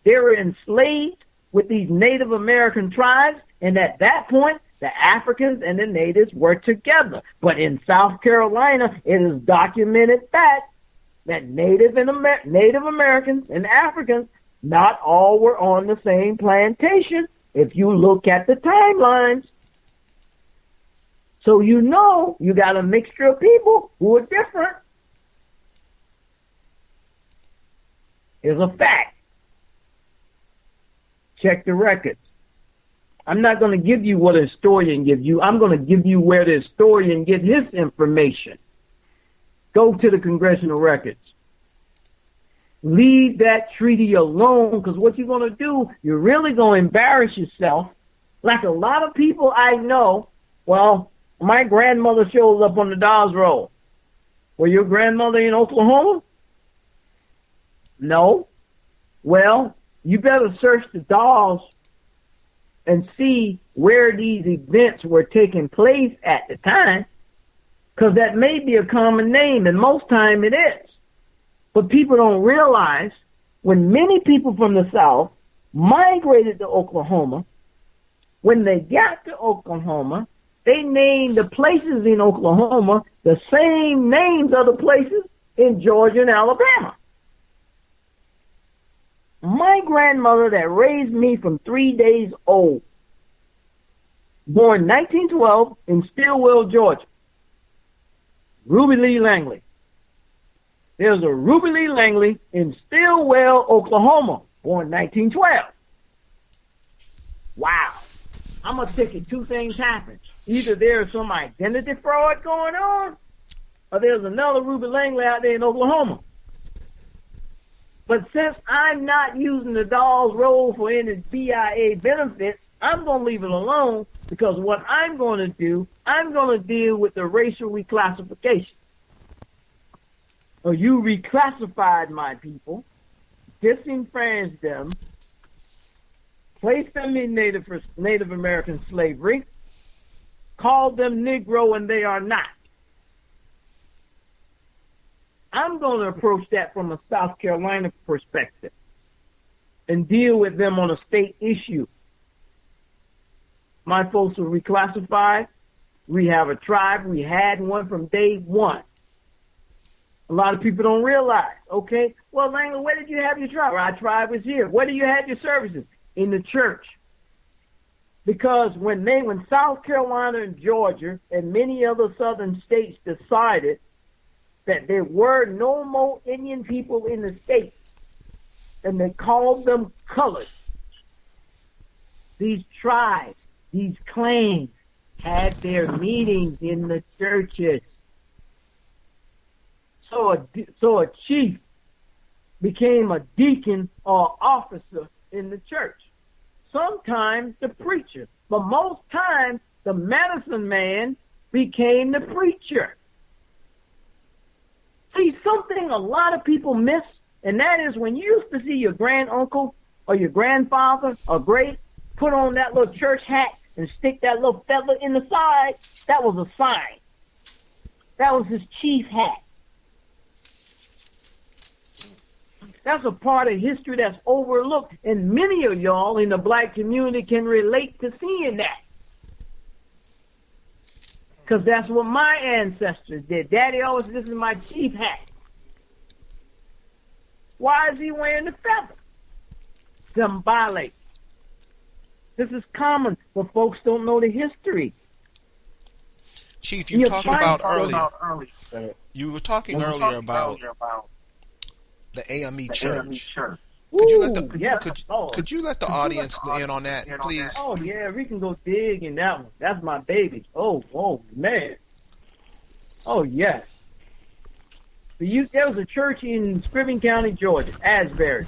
they were enslaved with these Native American tribes, and at that point, the Africans and the natives were together. But in South Carolina, it is documented that Native Americans and Africans, not all were on the same plantation if you look at the timelines. So you know you got a mixture of people who are different. It's a fact. Check the records. I'm not going to give you what a historian gives you. I'm going to give you where the historian gets his information. Go to the congressional records. Leave that treaty alone, because what you're going to do, you're really going to embarrass yourself. Like a lot of people I know, well, my grandmother shows up on the Dawes roll. Were your grandmother in Oklahoma? No. Well, you better search the Dawes and see where these events were taking place at the time, because that may be a common name, and most time it is. But people don't realize when many people from the South migrated to Oklahoma, when they got to Oklahoma, they named the places in Oklahoma the same names of the places in Georgia and Alabama. My grandmother that raised me from 3 days old, born 1912 in Stillwell, Georgia, Ruby Lee Langley. There's a Ruby Lee Langley in Stillwell, Oklahoma, born 1912. Wow. I'm going to take it, two things happen. Either there's some identity fraud going on, or there's another Ruby Langley out there in Oklahoma. But since I'm not using the Dawes roll for any BIA benefits, I'm going to leave it alone, because what I'm going to do, I'm going to deal with the racial reclassification. Or you reclassified my people, disenfranchised them, placed them in Native American slavery, called them Negro, and they are not. I'm going to approach that from a South Carolina perspective and deal with them on a state issue. My folks were reclassified. We have a tribe. We had one from day one. A lot of people don't realize, okay, well, Langley, where did you have your tribe? Our tribe was here. Where do you have your services? In the church. Because when South Carolina and Georgia and many other southern states decided that there were no more Indian people in the state, and they called them colored, these tribes, these clans, had their meetings in the churches. So a chief became a deacon or officer in the church. Sometimes the preacher But most times, the medicine man became the preacher. See, something a lot of people miss, and that is when you used to see your granduncle or your grandfather or great put on that little church hat and stick that little feather in the side, that was a sign. That was his chief hat. That's a part of history that's overlooked, and many of y'all in the black community can relate to seeing that. Because that's what my ancestors did. Daddy always said, this is my chief hat. Why is he wearing the feather? Symbolic. This is common, but folks don't know the history. Chief, you talked about earlier. You were talking earlier about the AME church. Could you let the audience in on that, please? Oh yeah, we can go dig in that one. That's my baby. Oh man. Oh yes. There was a church in Scriven County, Georgia, Asbury,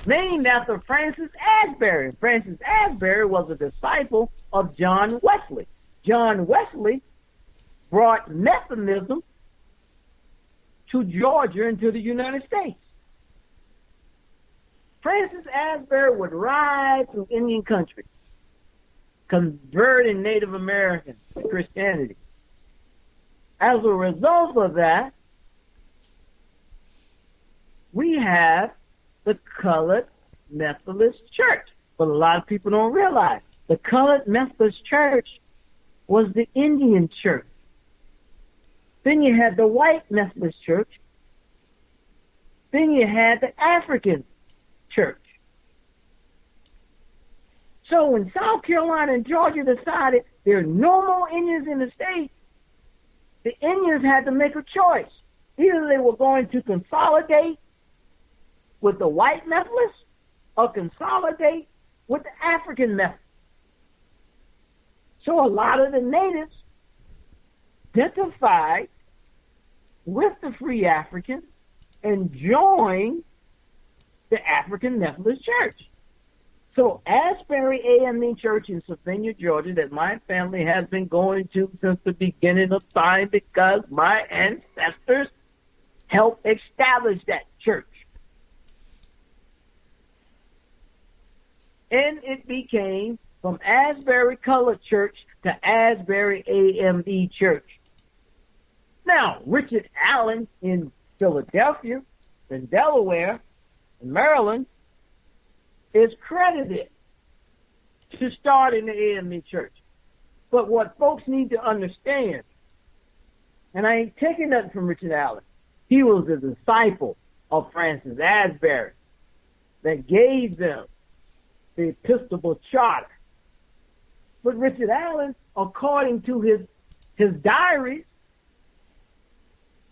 named after Francis Asbury. Francis Asbury was a disciple of John Wesley. John Wesley brought Methodism to Georgia and to the United States. Francis Asbury would ride through Indian country, converting Native Americans to Christianity. As a result of that, we have the Colored Methodist Church. But a lot of people don't realize the Colored Methodist Church was the Indian church. Then you had the White Methodist Church. Then you had the African church. So when South Carolina and Georgia decided there are no more Indians in the state, the Indians had to make a choice. Either they were going to consolidate with the white Methodists or consolidate with the African Methodists. So a lot of the natives identified with the Free Africans and joined the African Methodist Church. So Asbury AME Church in Savannah, Georgia, that my family has been going to since the beginning of time because my ancestors helped establish that church. And it became from Asbury Colored Church to Asbury AME Church. Now, Richard Allen in Philadelphia, in Delaware, in Maryland, is credited to starting the AME Church. But what folks need to understand, and I ain't taking nothing from Richard Allen, he was a disciple of Francis Asbury that gave them the Episcopal Charter. But Richard Allen, according to his diaries,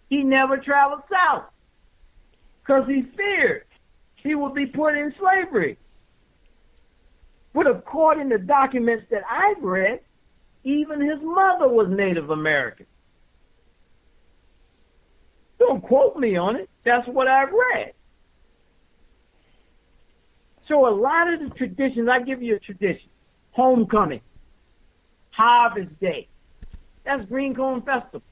he never traveled south because he feared he would be put in slavery. But according to documents that I've read, even his mother was Native American. Don't quote me on it. That's what I've read. So a lot of the traditions, I give you a tradition. Homecoming, Harvest Day, that's Green Corn Festival.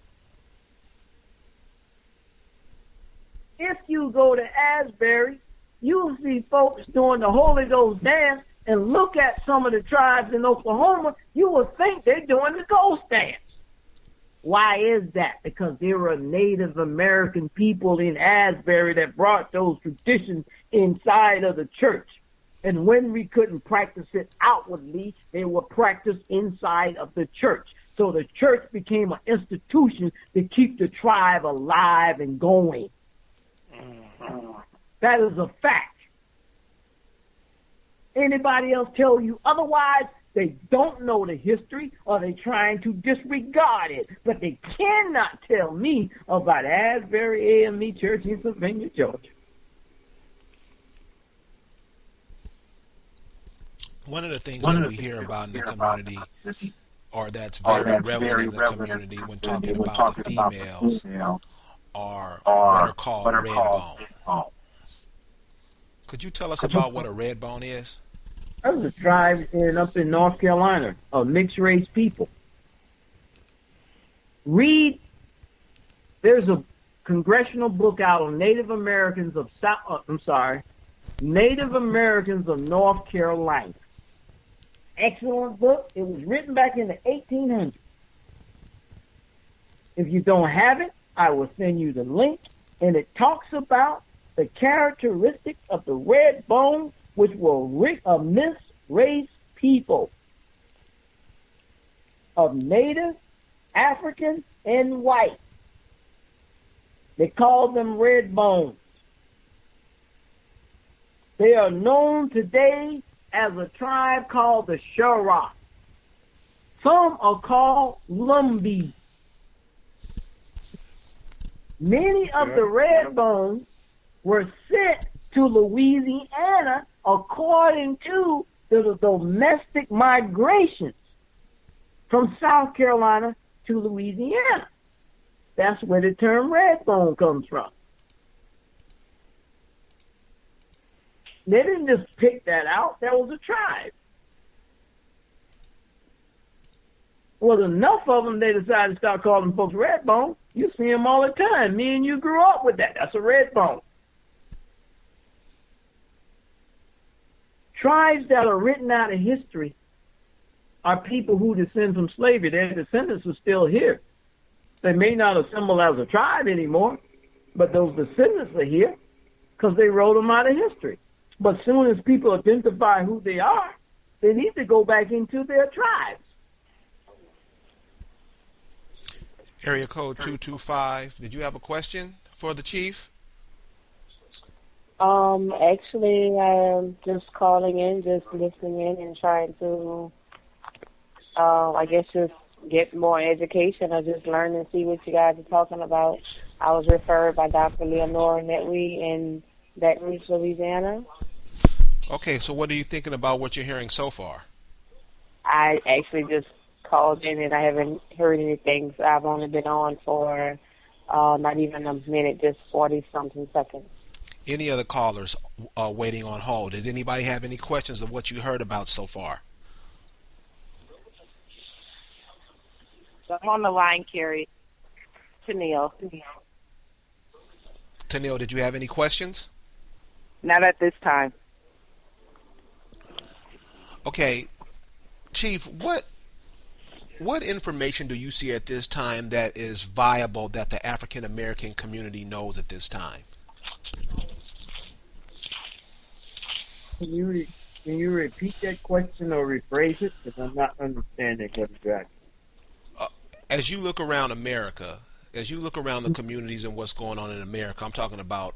If you go to Asbury, you'll see folks doing the Holy Ghost dance, and look at some of the tribes in Oklahoma, you will think they're doing the ghost dance. Why is that? Because there were Native American people in Asbury that brought those traditions inside of the church. And when we couldn't practice it outwardly, they were practiced inside of the church. So the church became an institution to keep the tribe alive and going. That is a fact. Anybody else tell you otherwise, they don't know the history or they're trying to disregard it. But they cannot tell me about Asbury AME Church in Savannah, Georgia. One of the things that we hear about in the community, or that's very relevant in the community when talking about the females, are what are called red bone. Could you tell us about what a red bone is? There was a tribe up in North Carolina of mixed race people. There's a congressional book out on Native Americans of Native Americans of North Carolina. Excellent book. It was written back in the 1800s. If you don't have it, I will send you the link, and it talks about the characteristics of the red bone, which will misrace people of Native, African, and white. They call them red bones. They are known today as a tribe called the Shura. Some are called Lumbee. Many of the red bones were sent to Louisiana according to the domestic migrations from South Carolina to Louisiana. That's where the term red bone comes from. They didn't just pick that out. That was a tribe. Well, enough of them, they decided to start calling folks red bone. You see them all the time. Me and you grew up with that. That's a red bone. Tribes that are written out of history are people who descend from slavery. Their descendants are still here. They may not assemble as a tribe anymore, but those descendants are here because they wrote them out of history. But as soon as people identify who they are, they need to go back into their tribes. Area code 225. Did you have a question for the chief? Actually, I'm just calling in, just listening in and trying to, I guess, just get more education or just learn and see what you guys are talking about. I was referred by Dr. Leonora Netley in Baton Rouge, Louisiana. Okay, so what are you thinking about what you're hearing so far? I actually just called in and I haven't heard anything. So I've only been on for not even a minute, just 40-something seconds. Any other callers waiting on hold? Did anybody have any questions of what you heard about so far? So I'm on the line, Carrie. Tennille. Tennille, did you have any questions? Not at this time. Okay, Chief, what information do you see at this time that is viable that the African American community knows at this time? Can you repeat that question or rephrase it? Because I'm not understanding what exactly. As you look around America, as you look around the communities and what's going on in America, I'm talking about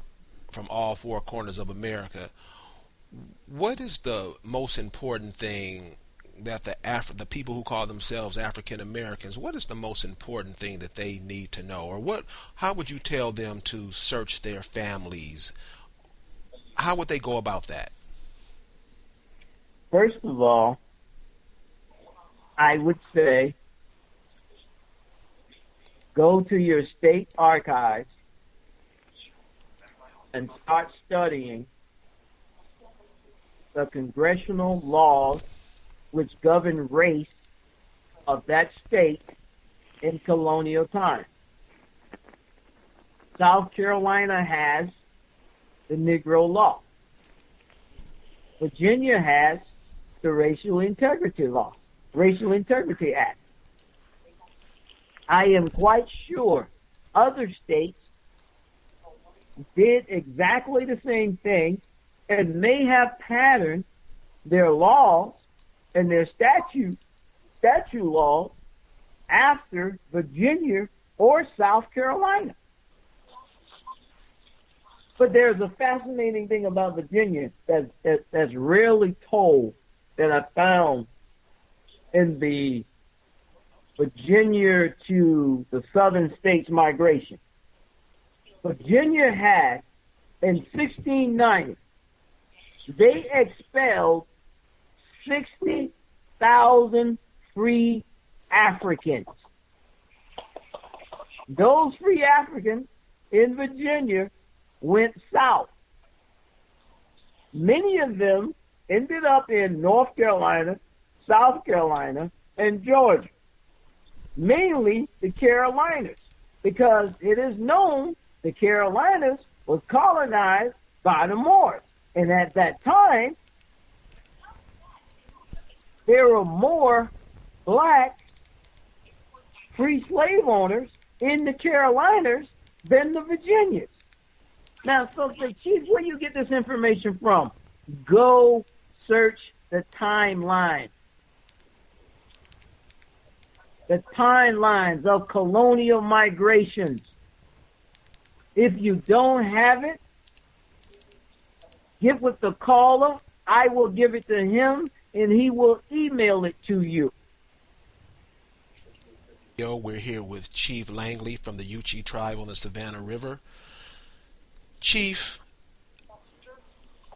from all four corners of America, what is the most important thing that the people who call themselves African Americans, what is the most important thing that they need to know? Or how would you tell them to search their families? How would they go about that? First of all, I would say go to your state archives and start studying the congressional laws which govern race of that state in colonial times. South Carolina has the Negro Law. Virginia has the Racial Integrity Law, Racial Integrity Act. I am quite sure other states did exactly the same thing and may have patterned their laws and their statute laws after Virginia or South Carolina. But there's a fascinating thing about Virginia that's rarely told that I found in the Virginia to the southern states migration. Virginia had, in 1690, they expelled 60,000 free Africans. Those free Africans in Virginia went south. Many of them ended up in North Carolina, South Carolina, and Georgia. Mainly the Carolinas, because it is known the Carolinas was colonized by the Moors. And at that time, there were more black free slave owners in the Carolinas than the Virginians. Now, so say, Chief, where do you get this information from? Go search the timeline. The timelines of colonial migrations. If you don't have it, get with the caller. I will give it to him, and he will email it to you. We're here with Chief Langley from the Yuchi tribe on the Savannah River. Chief,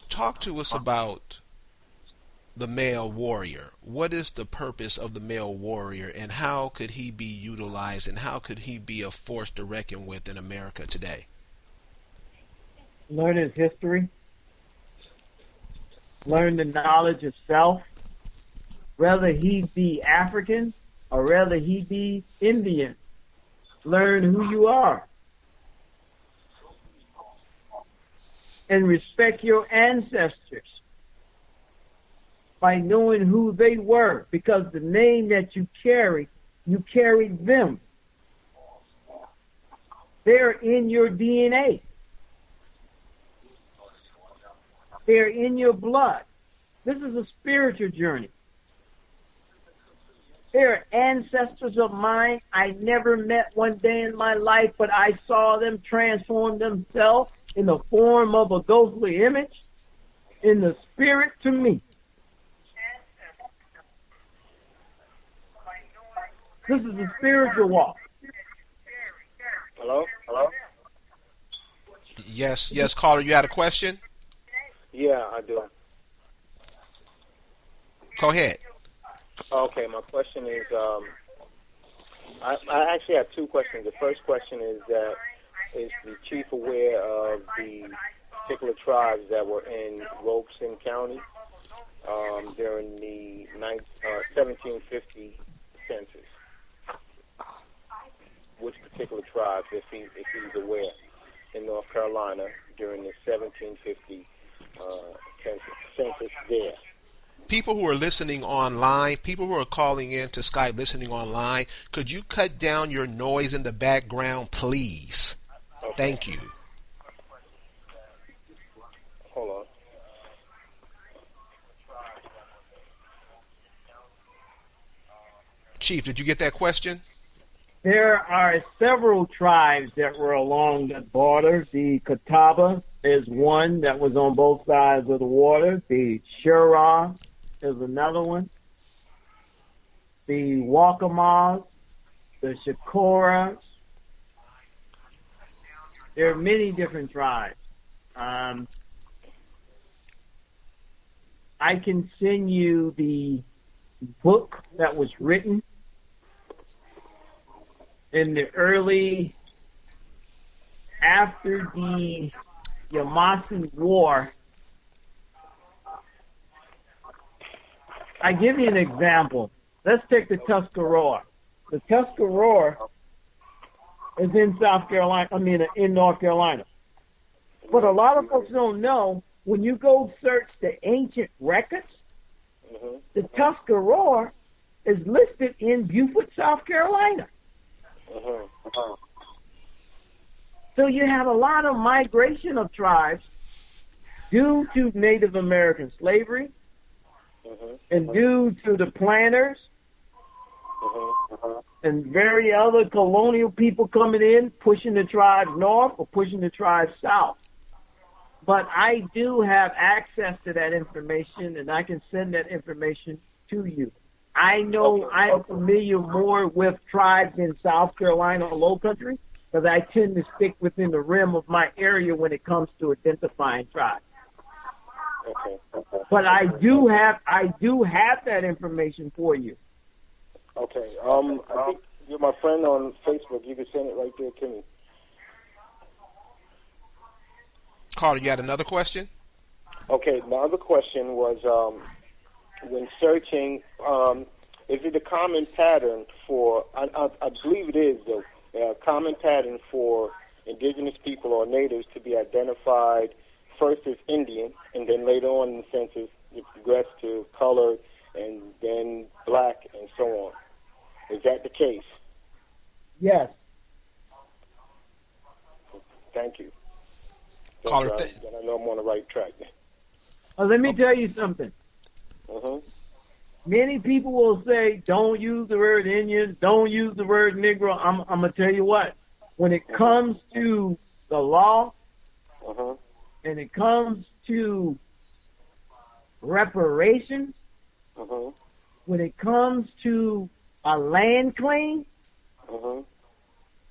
talk to us about the male warrior. What is the purpose of the male warrior, and how could he be utilized, and how could he be a force to reckon with in America today? Learn his history. Learn the knowledge of self. Whether he be African or whether he be Indian. Learn who you are. And respect your ancestors by knowing who they were, because the name that you carry them. They're in your DNA. They're in your blood. This is a spiritual journey. They're ancestors of mine. I never met one day in my life, but I saw them transform themselves in the form of a ghostly image, in the spirit to me. This is a spiritual walk. Hello? Yes, caller, you had a question? Yeah, I do. Go ahead. Okay, my question is, I actually have two questions. The first question is that, is the chief aware of the particular tribes that were in Robeson County during the 1750 census? Which particular tribes, if he's aware, in North Carolina during the 1750 census there? People who are listening online, people who are calling in to Skype listening online, could you cut down your noise in the background, please? Okay. Thank you. Hold on. Chief, did you get that question? There are several tribes that were along the border. The Catawba is one that was on both sides of the water. The Shura is another one. The Wakamas, the Shakoras. There are many different tribes. I can send you the book that was written in the early, after the Yamasee War. I give you an example. Let's take the Tuscarora. The Tuscarora is in South Carolina, in North Carolina. But a lot of folks don't know, when you go search the ancient records, the Tuscarora is listed in Beaufort, South Carolina. So you have a lot of migration of tribes due to Native American slavery and due to the planters and very other colonial people coming in, pushing the tribes north or pushing the tribes south. But I do have access to that information, and I can send that information to you. I know I'm familiar more with tribes in South Carolina Low Country, because I tend to stick within the rim of my area when it comes to identifying tribes. But I do have that information for you. Okay. I think you're my friend on Facebook. You can send it right there to me. Carter, you had another question? Okay, my other question was when searching, is it a common pattern for, I believe it is, though, a common pattern for indigenous people or natives to be identified first as Indian, and then later on in the census it progressed to colored, and then black, and so on. Is that the case? Yes. Thank you. Caller, Then I know I'm on the right track then. Let me tell you something. Many people will say, don't use the word Indian, don't use the word Negro. I'm going to tell you what. When it comes to the law, and it comes to reparations, when it comes to a land claim,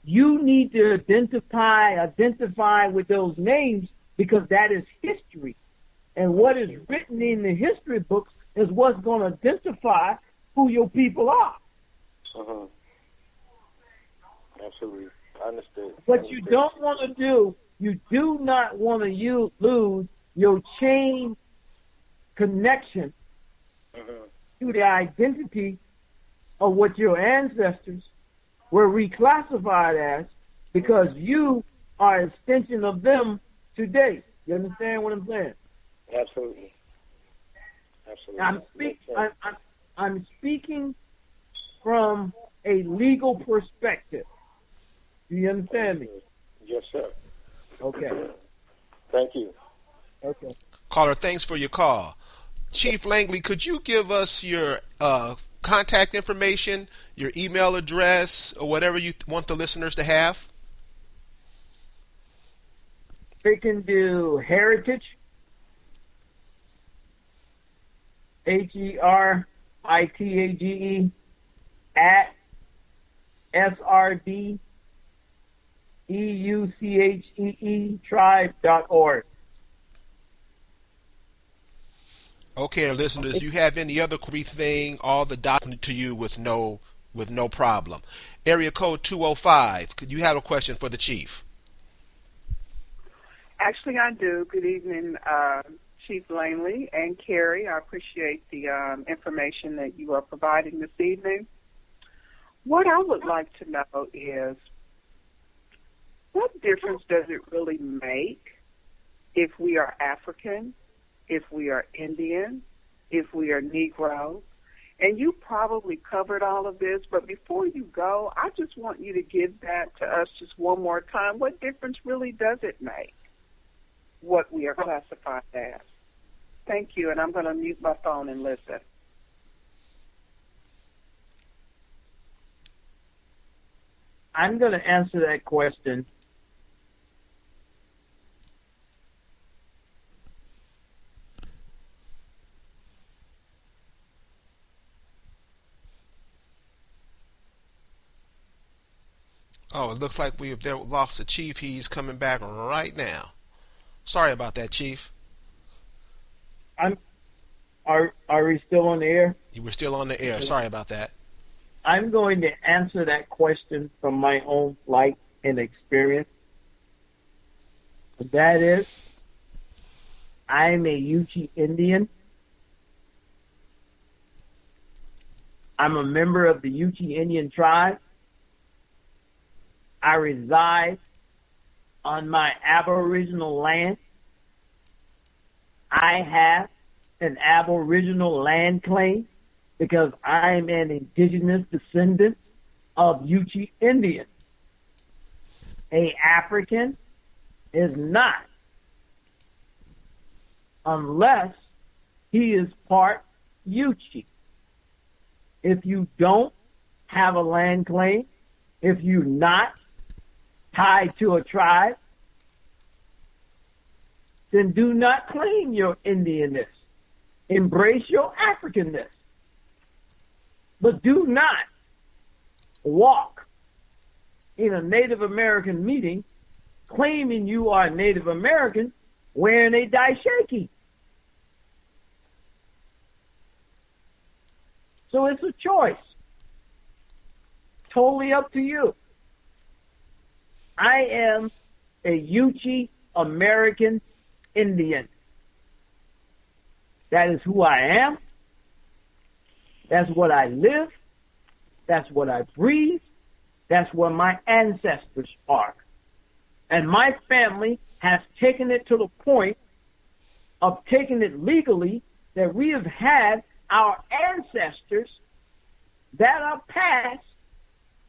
you need to identify with those names, because that is history. And what is written in the history books is what's going to identify who your people are. Absolutely. I understood. What you don't want to do, you do not want to lose your chain connection to the identity of what your ancestors were reclassified as, because you are an extension of them today. You understand what I'm saying? Absolutely. Absolutely. I'm speaking from a legal perspective. Do you understand me? Yes, sir. Okay. Thank you. Okay. Caller, thanks for your call. Chief Langley, could you give us your contact information, your email address, or whatever you want the listeners to have? They can do heritage, HERITAGE, at SRDEUCHEE tribe.org. Okay, listeners, you have any other thing, all the document to you with no problem. Area code 205. Could you have a question for the chief? Actually, I do. Good evening, Chief Langley and Carrie. I appreciate the information that you are providing this evening. What I would like to know is, what difference does it really make if we are African, if we are Indian, if we are Negro? And you probably covered all of this, but before you go, I just want you to give that to us just one more time. What difference really does it make what we are classified as? Thank you, and I'm going to mute my phone and listen. I'm going to answer that question. Oh, it looks like we have lost the chief. He's coming back right now. Sorry about that, Chief. Are we still on the air? You were still on the air. Sorry about that. I'm going to answer that question from my own life and experience. That is, I'm a Yuchi Indian. I'm a member of the Yuchi Indian tribe. I reside on my Aboriginal land. I have an Aboriginal land claim because I'm an indigenous descendant of Yuchi Indians. A African is not, unless he is part Yuchi. If you don't have a land claim, if you're not tied to a tribe, then do not claim your Indianness. Embrace your Africanness. But do not walk in a Native American meeting claiming you are Native American wearing a daishiki. So it's a choice. Totally up to you. I am a Yuchi American Indian. That is who I am. That's what I live. That's what I breathe. That's what my ancestors are. And my family has taken it to the point of taking it legally that we have had our ancestors that are past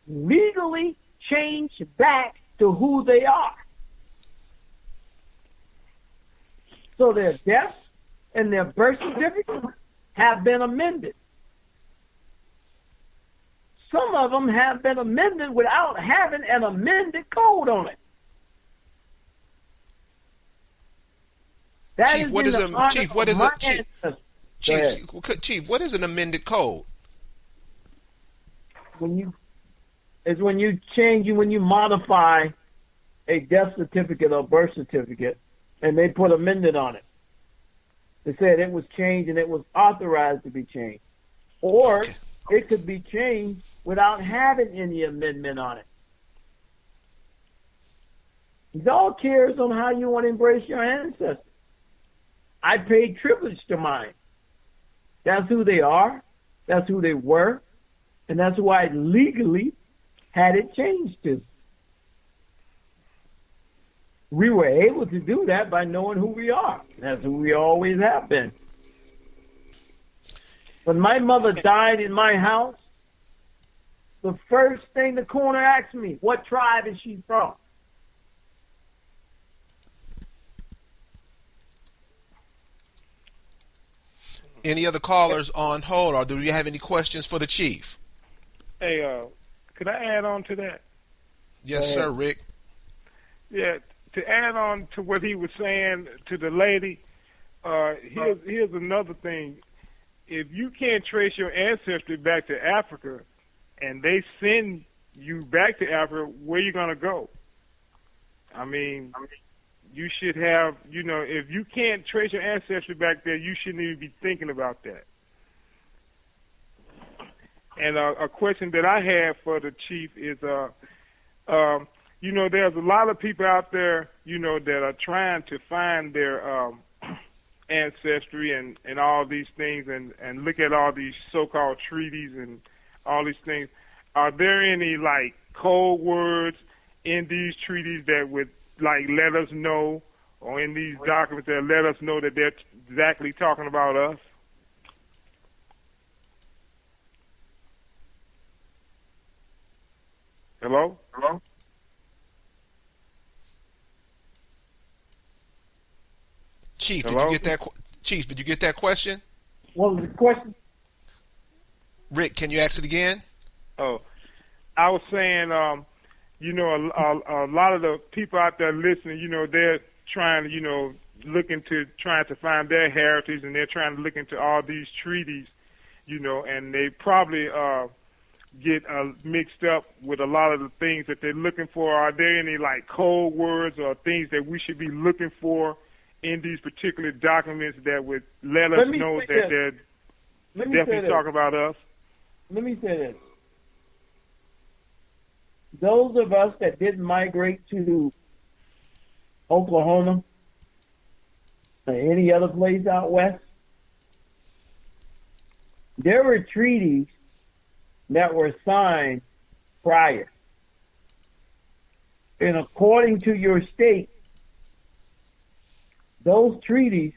legally changed back to who they are. So their deaths and their birth certificates have been amended. Some of them have been amended without having an amended code on it. That Chief, is what in is the a honor Chief? What of is my a Chief? ancestors. Go ahead. Chief, what is an amended code? When you modify a death certificate or birth certificate, and they put amended on it. They said it was changed and it was authorized to be changed, or Okay. it could be changed without having any amendment on it. It all cares on how you want to embrace your ancestors. I paid tribute to mine. That's who they are. That's who they were. And that's who I legally had it changed to. We were able to do that by knowing who we are. That's who we always have been. When my mother died in my house, the first thing the coroner asked me, what tribe is she from? Any other callers on hold, or do you have any questions for the Chief? Hey, could I add on to that? Yes, sir, Rick. Yeah, to add on to what he was saying to the lady, here's another thing. If you can't trace your ancestry back to Africa, and they send you back to Africa, where you gonna go? I mean, you should have, if you can't trace your ancestry back there, you shouldn't even be thinking about that. And a question that I have for the Chief is, there's a lot of people out there, that are trying to find their ancestry and all these things and look at all these so-called treaties and all these things. Are there any, code words in these treaties that would, let us know, or in these documents that let us know that they're exactly talking about us? Hello? Chief, Hello? did you get that? Chief, did you get that question? What was the question? Rick, can you ask it again? Oh, I was saying, a lot of the people out there listening, they're trying to, trying to find their heritage, and they're trying to look into all these treaties, and they probably get mixed up with a lot of the things that they're looking for. Are there any code words or things that we should be looking for in these particular documents that would let us know that they're definitely talking about us? Let me say this. Those of us that didn't migrate to Oklahoma or any other place out west, there were treaties that were signed prior. And according to your state, those treaties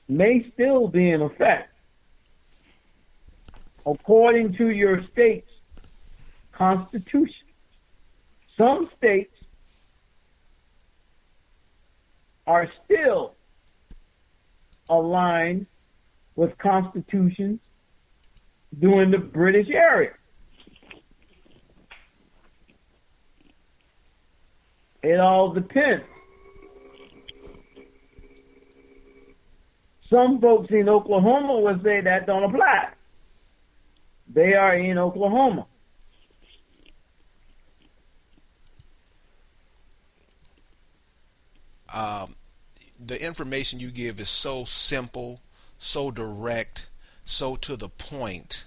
may still be in effect. According to your state's constitution. Some states are still aligned with constitutions during the British era. It all depends. Some folks in Oklahoma will say that don't apply. They are in Oklahoma. The information you give is so simple, so direct, so to the point.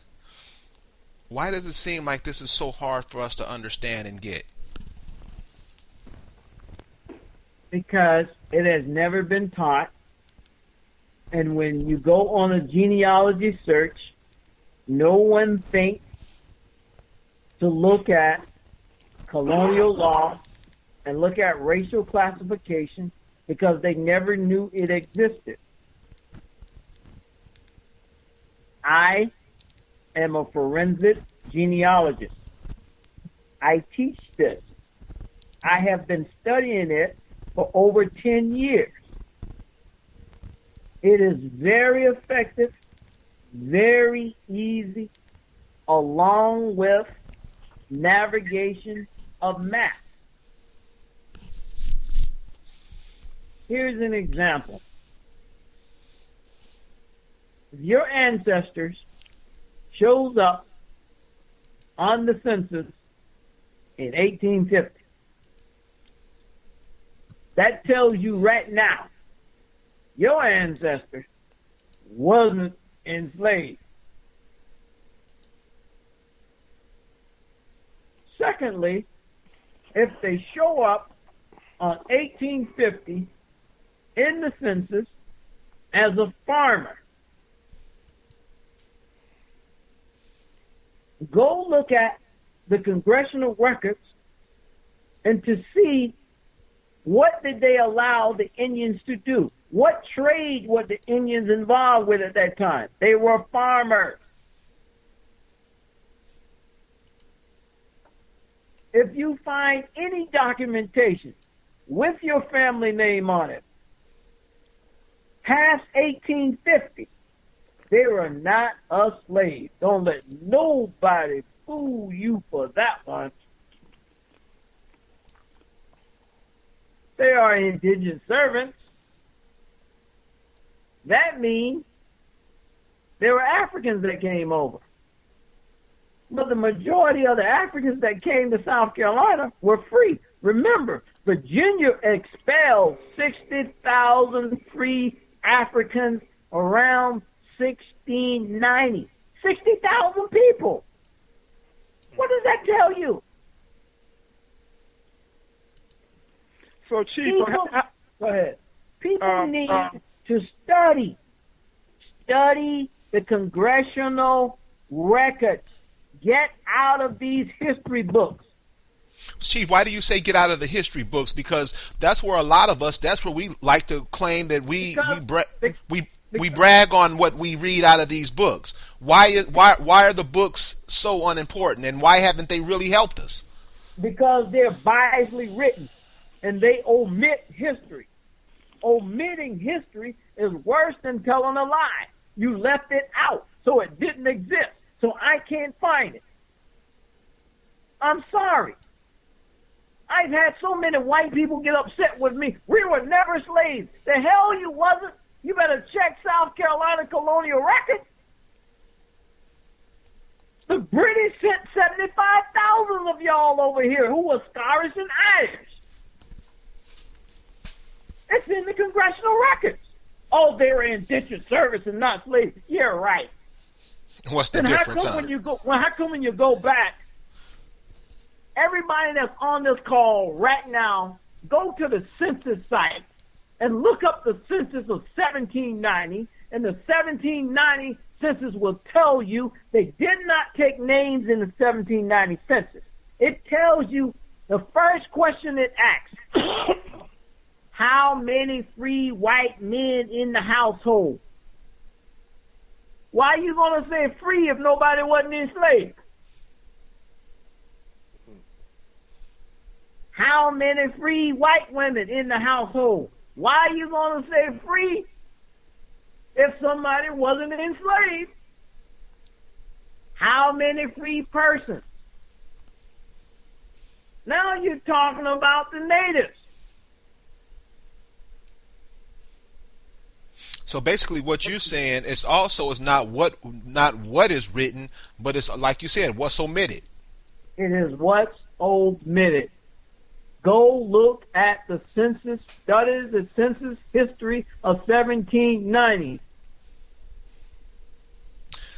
Why does it seem like this is so hard for us to understand and get? Because it has never been taught. And when you go on a genealogy search, no one thinks to look at colonial law and look at racial classification because they never knew it existed. I am a forensic genealogist. I teach this. I have been studying it for over 10 years. It is very effective, very easy, along with navigation of maps. Here's an example. If your ancestors shows up on the census in 1850, that tells you right now your ancestors wasn't enslaved. Secondly, if they show up on 1850 in the census as a farmer, go look at the congressional records and to see what did they allow the Indians to do. What trade were the Indians involved with at that time? They were farmers. If you find any documentation with your family name on it, past 1850, they were not a slave. Don't let nobody fool you for that one. They are indigent servants. That means there were Africans that came over. But the majority of the Africans that came to South Carolina were free. Remember, Virginia expelled 60,000 free Africans around 1690. 60,000 people. What does that tell you? So, Chief, go ahead. People need to study the congressional records. Get out of these history books. Chief, why do you say get out of the history books? Because that's where a lot of us, that's where we like to claim that we brag on what we read out of these books. Why are the books so unimportant, and why haven't they really helped us? Because they're biasly written and they omit history. Omitting history is worse than telling a lie. You left it out, so it didn't exist. So I can't find it. I'm sorry. I've had so many white people get upset with me. We were never slaves. The hell you wasn't. You better check South Carolina colonial records. The British sent 75,000 of y'all over here who were Scottish and Irish. It's in the congressional records. Oh, they were indentured service and not slaves. You're right. What's the difference? How come when you go back, everybody that's on this call right now, go to the census site and look up the census of 1790, and the 1790 census will tell you they did not take names in the 1790 census. It tells you the first question it asks, how many free white men in the household? Why are you going to say free if nobody wasn't enslaved? How many free white women in the household? Why are you going to say free if somebody wasn't enslaved? How many free persons? Now you're talking about the natives. So basically, what you're saying is not what is written, but it's like you said, what's omitted. It is what's omitted. Go look at the census studies, the census history of 1790.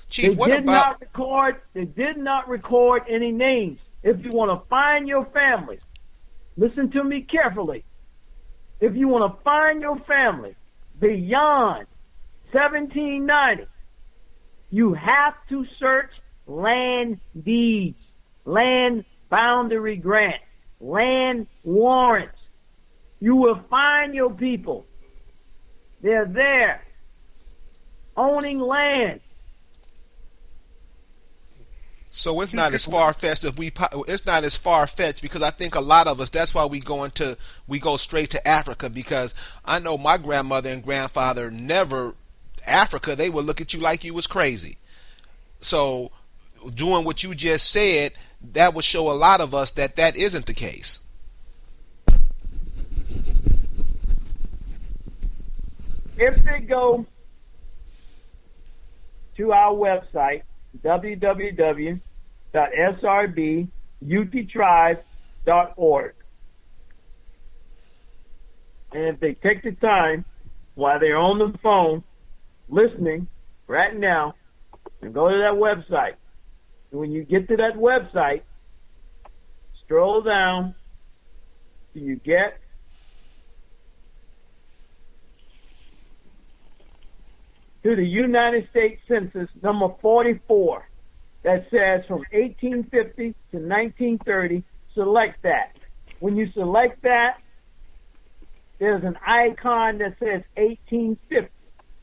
Chief, They did not record any names. If you want to find your family, listen to me carefully. If you want to find your family beyond 1790. You have to search land deeds, land boundary grants, land warrants. You will find your people. They're there, owning land. So it's not as far fetched it's not as far fetched, because I think a lot of us, that's why we go straight to Africa, because I know my grandmother and grandfather never Africa, they would look at you like you was crazy. So doing what you just said, that would show a lot of us that that isn't the case. If they go to our website, www.srbuttribe.org, and if they take the time while they're on the phone listening right now and go to that website, and when you get to that website, scroll down till you get to the United States Census number 44 that says from 1850 to 1930, select that. When you select that, there's an icon that says 1850.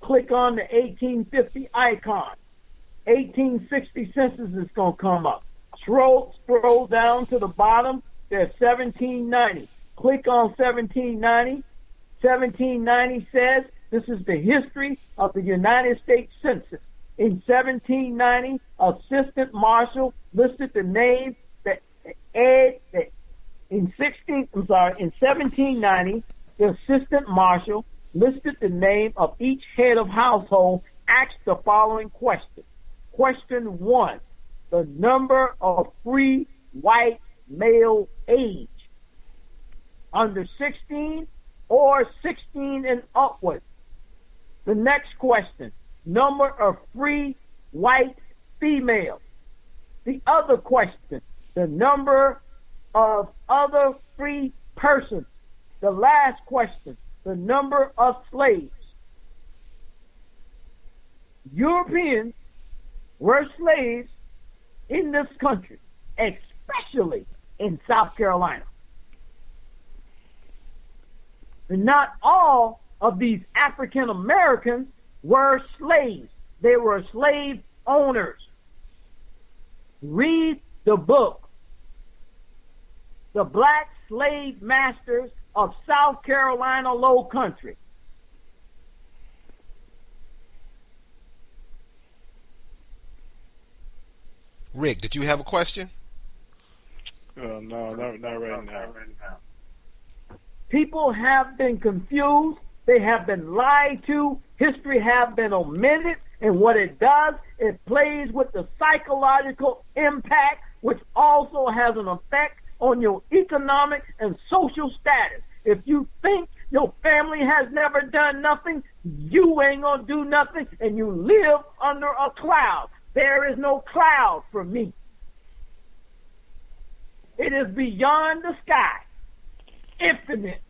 Click on the 1850 icon. 1860 census is going to come up. Scroll down to the bottom, there's 1790. Click on 1790. 1790 says this is the history of the United States Census. In 1790, Assistant Marshal listed the name that in 1790, the Assistant Marshal listed the name of each head of household, asked the following question. Question 1, the number of free white male age, under 16 or 16 and upward. The next question, number of free white females. The other question, the number of other free persons. The last question, the number of slaves. Europeans were slaves in this country, especially in South Carolina. And not all of these African Americans were slaves. They were slave owners. Read the book, The Black Slave Masters of South Carolina Low Country. Rick, did you have a question? No, not right now. People have been confused. They have been lied to. History have been omitted. And what it does, it plays with the psychological impact, which also has an effect on your economic and social status. If you think your family has never done nothing, you ain't gonna do nothing, and you live under a cloud. There is no cloud for me. It is beyond the sky, infinite.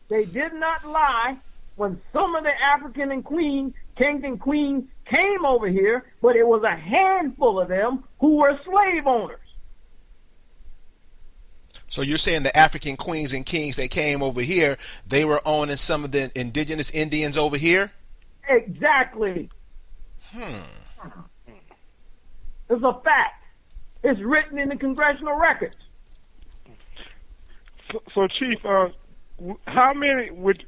They did not lie when some of the African and kings and queens came over here, but it was a handful of them who were slave owners. So you're saying the African queens and kings that came over here, they were owning some of the indigenous Indians over here? Exactly. It's a fact. It's written in the congressional records. So Chief, how many would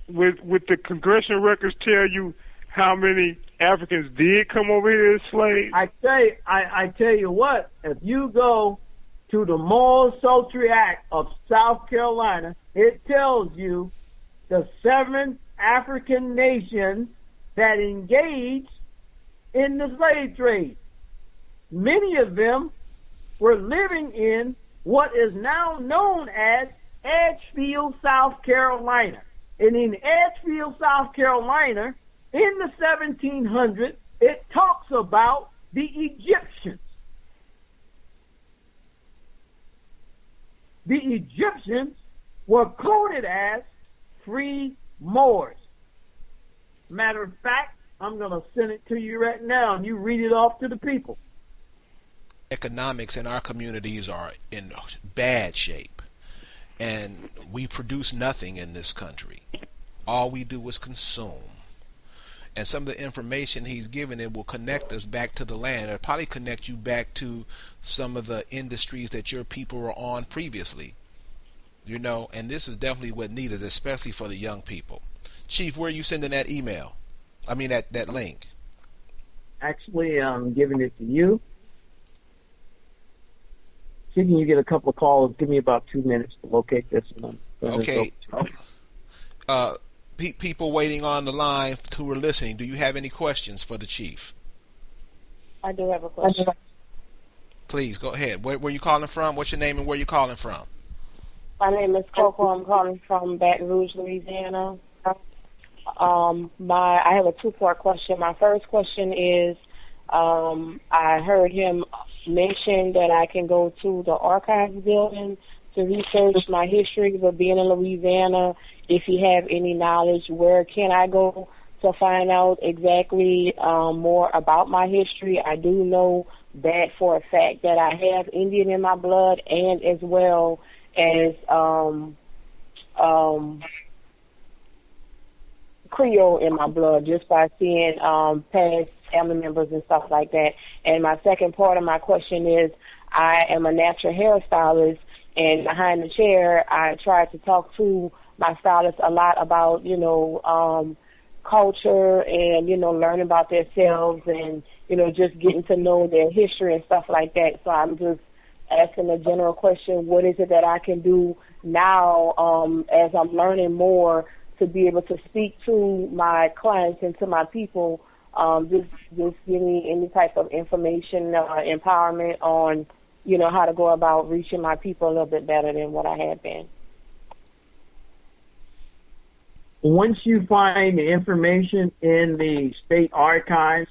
the congressional records tell you how many Africans did come over here as slaves? I tell you what, if you go to the Moral Sultry Act of South Carolina, it tells you the 7 African nations that engaged in the slave trade. Many of them were living in what is now known as Edgefield, South Carolina. And in Edgefield, South Carolina, in the 1700s, it talks about the Egyptians. The Egyptians were coded as free Moors. Matter of fact, I'm going to send it to you right now, and you read it off to the people. Economics in our communities are in bad shape, and we produce nothing in this country. All we do is consume. And some of the information he's given, it will connect us back to the land. It'll probably connect you back to some of the industries that your people were on previously. You know, and this is definitely what needed, especially for the young people. Chief, where are you sending that email? I mean, that link. Actually, I'm giving it to you. See, can you get a couple of calls? Give me about 2 minutes to locate this one. Okay. People waiting on the line who are listening, do you have any questions for the chief? I do have a question. Please, go ahead. Where are you calling from? What's your name and where are you calling from? My name is Coco. I'm calling from Baton Rouge, Louisiana. I have a two-part question. My first question is, I heard him mention that I can go to the archives building to research my history of being in Louisiana. If you have any knowledge, where can I go to find out exactly more about my history? I do know that for a fact that I have Indian in my blood, and as well as Creole in my blood, just by seeing past family members and stuff like that. And my second part of my question is, I am a natural hairstylist, and behind the chair, I try to talk to my stylist a lot about, culture and, learning about themselves and, just getting to know their history and stuff like that. So I'm just asking a general question, what is it that I can do now as I'm learning more to be able to speak to my clients and to my people, just give me any type of information, empowerment on, how to go about reaching my people a little bit better than what I have been. Once you find the information in the state archives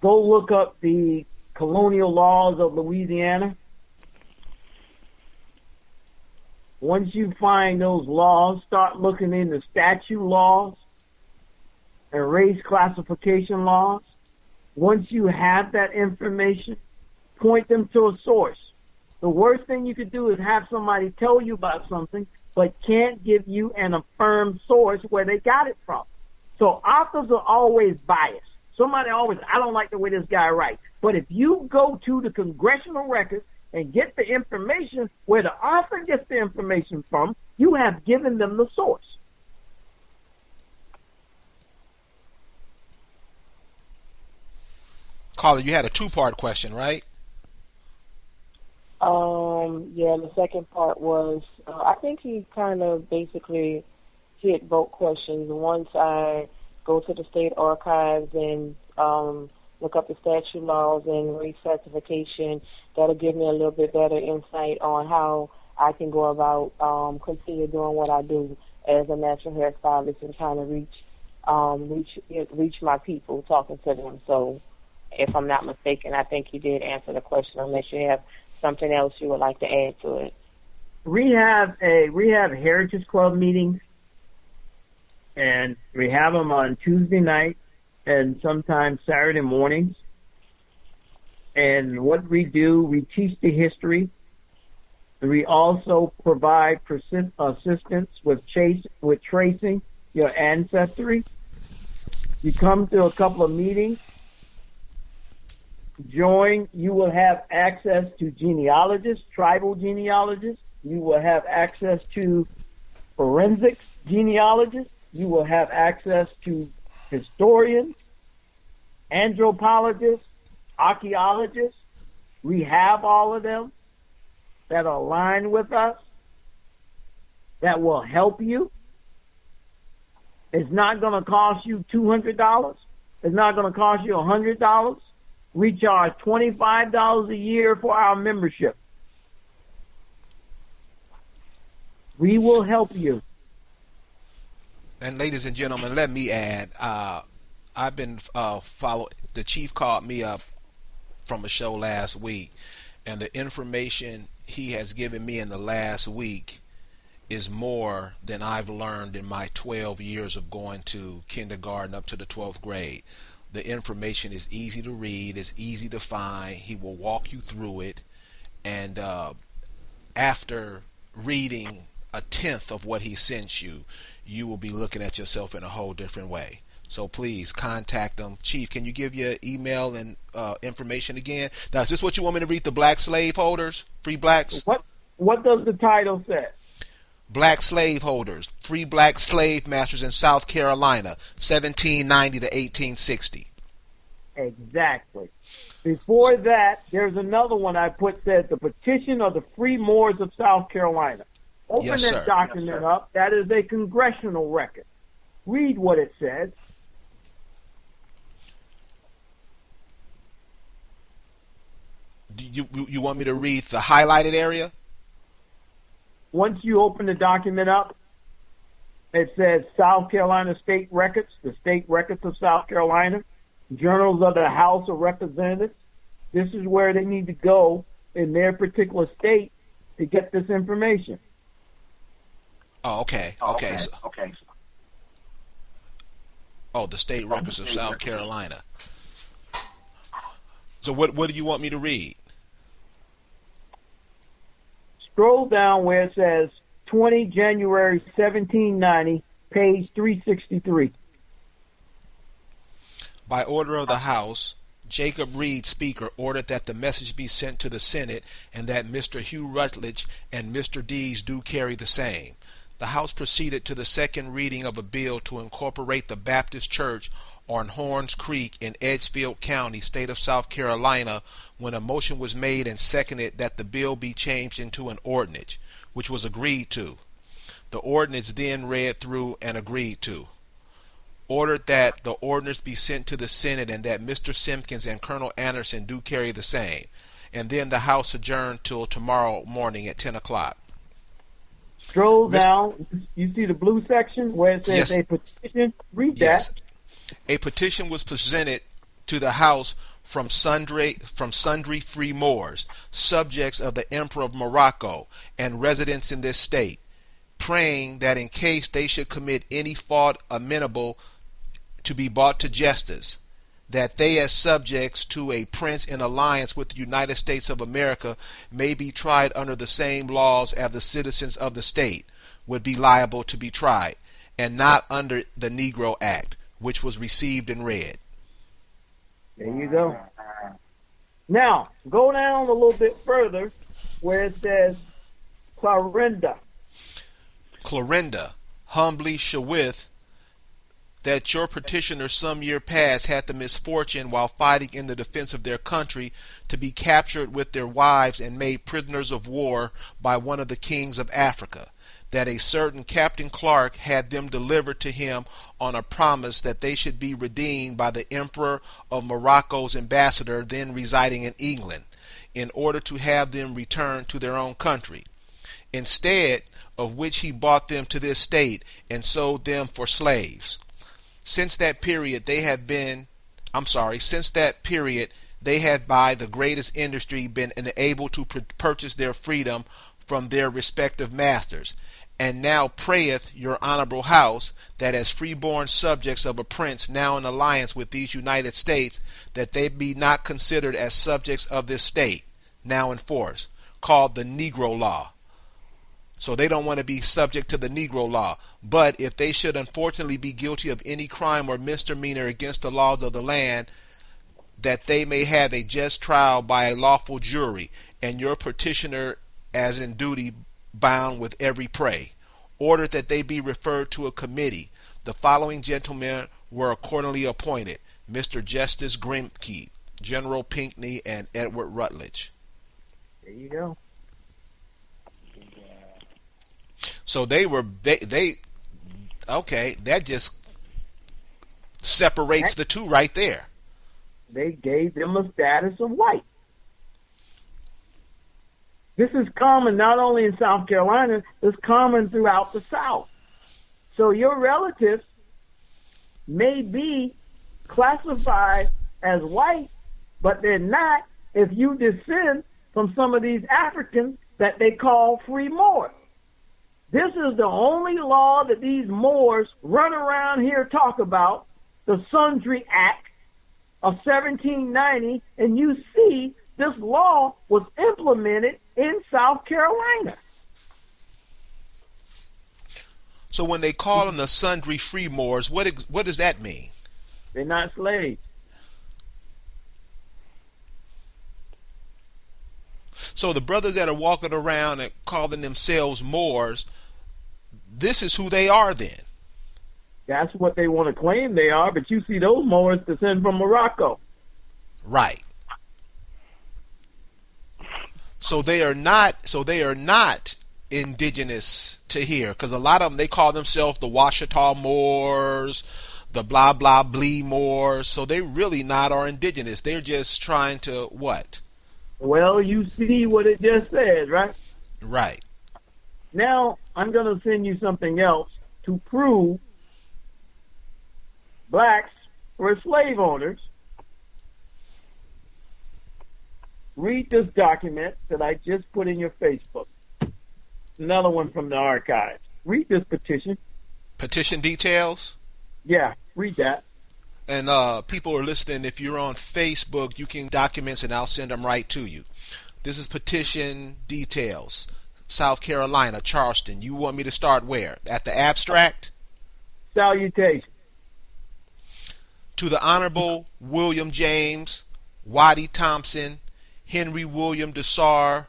go look up the colonial laws of Louisiana. Once you find those laws, start looking into statute laws and race classification laws. Once you have that information, point them to a source. The worst thing you could do is have somebody tell you about something but can't give you an affirmed source where they got it from. So authors are always biased. Somebody always, I don't like the way this guy writes. But if you go to the congressional records and get the information where the author gets the information from, you have given them the source. Caller, you had a two-part question, right? Yeah, the second part was, I think he kind of basically hit both questions. Once I go to the state archives and look up the statute laws and reclassification, that'll give me a little bit better insight on how I can go about continue doing what I do as a natural hairstylist and trying to reach my people, talking to them. So if I'm not mistaken, I think you did answer the question, unless you have something else you would like to add to it. We have Heritage Club meetings, and we have them on Tuesday night and sometimes Saturday mornings. And what we do, we teach the history. We also provide assistance with tracing your ancestry. You come to a couple of meetings, join, you will have access to genealogists, tribal genealogists. You will have access to forensics genealogists. You will have access to historians, anthropologists, archaeologists. We have all of them that are aligned with us, that will help you. It's not going to cost you $200. It's not going to cost you $100. We charge $25 a year for our membership. We will help you. And ladies and gentlemen, let me add, I've been the chief called me up from a show last week, and the information he has given me in the last week is more than I've learned in my 12 years of going to kindergarten up to the 12th grade. The information is easy to read, it's easy to find. He will walk you through it, and after reading a tenth of what he sent you, you will be looking at yourself in a whole different way. So please contact them. Chief, can you give your email and information again? Now, is this what you want me to read? The black slave holders, free blacks? What does the title say? Black slave holders, free black slave masters in South Carolina, 1790 to 1860. Exactly. Before that, there's another one I put, says the petition of the free Moors of South Carolina. Open Yes, that sir. document up. That is a congressional record. Read what it says. Do you want me to read the highlighted area? Once you open the document up, it says South Carolina State Records, the State Records of South Carolina, Journals of the House of Representatives. This is where they need to go in their particular state to get this information. Oh, okay. Okay. Oh, the State Records of South Carolina. So what do you want me to read? Scroll down where it says 20 January 1790, page 363. By order of the House, Jacob Reed, Speaker, ordered that the message be sent to the Senate and that Mr. Hugh Rutledge and Mr. Dees do carry the same. The House proceeded to the second reading of a bill to incorporate the Baptist Church on Horns Creek in Edgefield County, state of South Carolina, when a motion was made and seconded that the bill be changed into an ordinance, which was agreed to. The ordinance then read through and agreed to. Ordered that the ordinance be sent to the Senate and that Mr. Simpkins and Colonel Anderson do carry the same. And then the House adjourned till tomorrow morning at 10 o'clock. Scroll down. You see the blue section where it says a petition? Read that. A petition was presented to the House from sundry free Moors, subjects of the Emperor of Morocco, and residents in this state, praying that in case they should commit any fault amenable to be brought to justice, that they as subjects to a prince in alliance with the United States of America may be tried under the same laws as the citizens of the state would be liable to be tried, and not under the Negro Act, which was received and read. There you go. Now, go down a little bit further where it says Clarinda. Clarinda, humbly sheweth that your petitioners some year past had the misfortune, while fighting in the defense of their country, to be captured with their wives and made prisoners of war by one of the kings of Africa, that a certain Captain Clark had them delivered to him on a promise that they should be redeemed by the Emperor of Morocco's ambassador then residing in England, in order to have them returned to their own country. Instead of which he brought them to this state and sold them for slaves. Since that period they have by the greatest industry been enabled to purchase their freedom from their respective masters, and now prayeth your honorable House that as freeborn subjects of a prince now in alliance with these United States, that they be not considered as subjects of this state now in force, called the Negro Law. So they don't want to be subject to the Negro Law. But if they should unfortunately be guilty of any crime or misdemeanor against the laws of the land, that they may have a just trial by a lawful jury, and your petitioner as in duty bound with every prey. Ordered that they be referred to a committee. The following gentlemen were accordingly appointed: Mr. Justice Grimke, General Pinckney, and Edward Rutledge. There you go. So they okay, that just separates the two right there. They gave them a status of white. This is common not only in South Carolina, it's common throughout the South. So your relatives may be classified as white, but they're not if you descend from some of these Africans that they call free Moors. This is the only law that these Moors run around here talk about, the Sundry Act of 1790, and you see this law was implemented in South Carolina. So when they call them the Sundry Free Moors, what does that mean? They're not slaves. So the brothers that are walking around and calling themselves Moors, this is who they are then. That's what they want to claim they are, but you see those Moors descend from Morocco. Right. So they are not indigenous to here, because a lot of them, they call themselves the Washita Moors, the blah blah blee Moors. So they really not are indigenous. They're just trying to what? Well, you see what it just says, right? Right. Now I'm going to send you something else to prove blacks were slave owners. Read this document that I just put in your Facebook. Another one from the archives. Read this petition. Petition details? Yeah, read that. And people are listening, if you're on Facebook, you can documents and I'll send them right to you. This is petition details. South Carolina, Charleston. You want me to start where? At the abstract? Salutation. To the Honorable William James, Waddy Thompson, Henry William DeSar,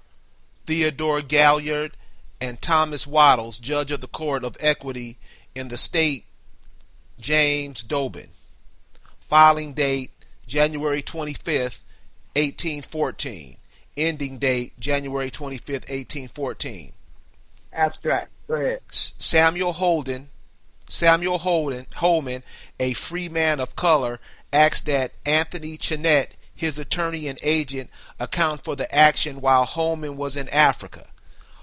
Theodore Galliard, and Thomas Waddles, Judge of the Court of Equity in the State, James Dobin. Filing date, January 25th, 1814. Ending date, January 25th, 1814. Abstract. Go ahead. Samuel Holman, a free man of color, asks that Anthony Chenette, his attorney and agent, account for the action while Holman was in Africa.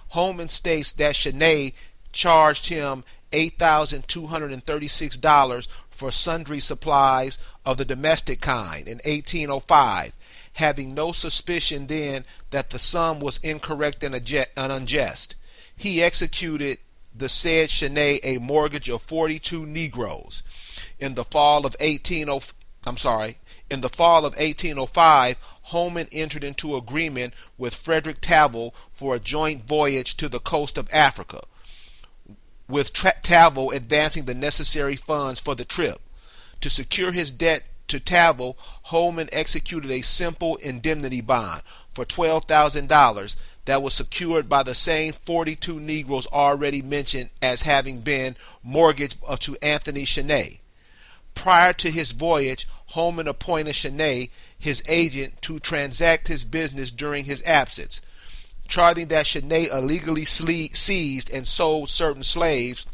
Holman states that Chenette charged him $8,236 for sundry supplies of the domestic kind in 1805, having no suspicion then that the sum was incorrect and unjust. He executed the said Chenette a mortgage of 42 Negroes. In the fall of 1805, Holman entered into agreement with Frederick Tavel for a joint voyage to the coast of Africa, with Tavel advancing the necessary funds for the trip. To secure his debt to Tavel, Holman executed a simple indemnity bond for $12,000 that was secured by the same 42 Negroes already mentioned as having been mortgaged to Anthony Chenette. Prior to his voyage, Holman appointed Chenette his agent to transact his business during his absence. Charging that Chenette illegally seized and sold certain slaves,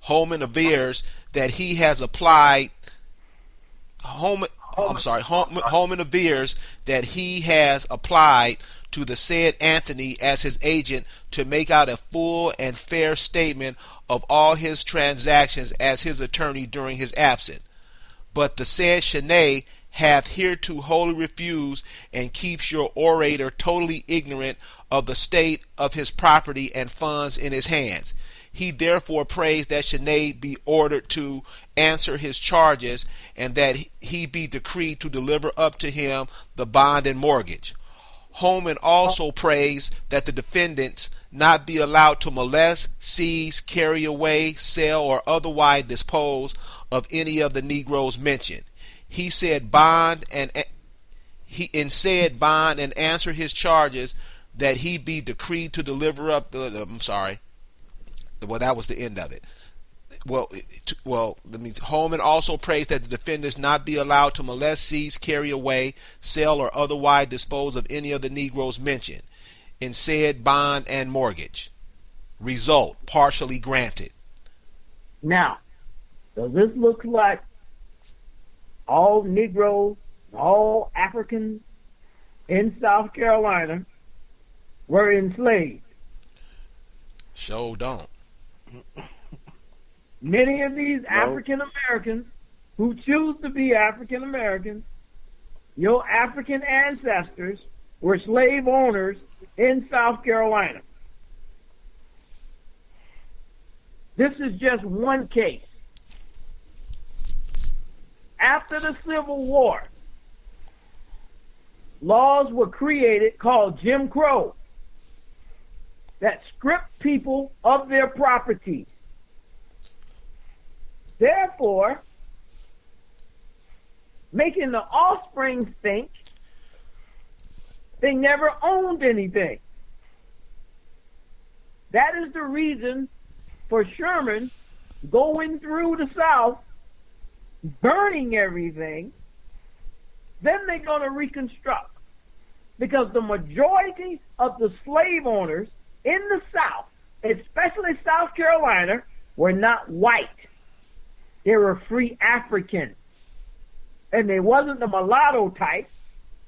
Holman avers that he has applied. Holman avers that he has applied to the said Anthony as his agent to make out a full and fair statement of all his transactions as his attorney during his absence. But the said Chenette hath hereto wholly refused and keeps your orator totally ignorant of the state of his property and funds in his hands. He therefore prays that Chenette be ordered to answer his charges and that he be decreed to deliver up to him the bond and mortgage. Holman also prays that the defendants not be allowed to molest, seize, carry away, sell, or otherwise dispose of any of the Negroes mentioned. He said bond and answer his charges that he be decreed to deliver up that was the end of it. Holman also prays that the defendants not be allowed to molest, seize, carry away, sell, or otherwise dispose of any of the Negroes mentioned in said bond and mortgage. Result, partially granted. Now, does this look like all Negroes, all Africans in South Carolina were enslaved? Sure don't. Many of these African Americans who choose to be African Americans, your African ancestors were slave owners in South Carolina. This is just one case. After the Civil War, laws were created called Jim Crow that stripped people of their property. Therefore, making the offspring think they never owned anything. That is the reason for Sherman going through the South, burning everything. Then they're going to reconstruct. Because the majority of the slave owners in the South, especially South Carolina, were not white. They were free Africans. And they wasn't the mulatto type.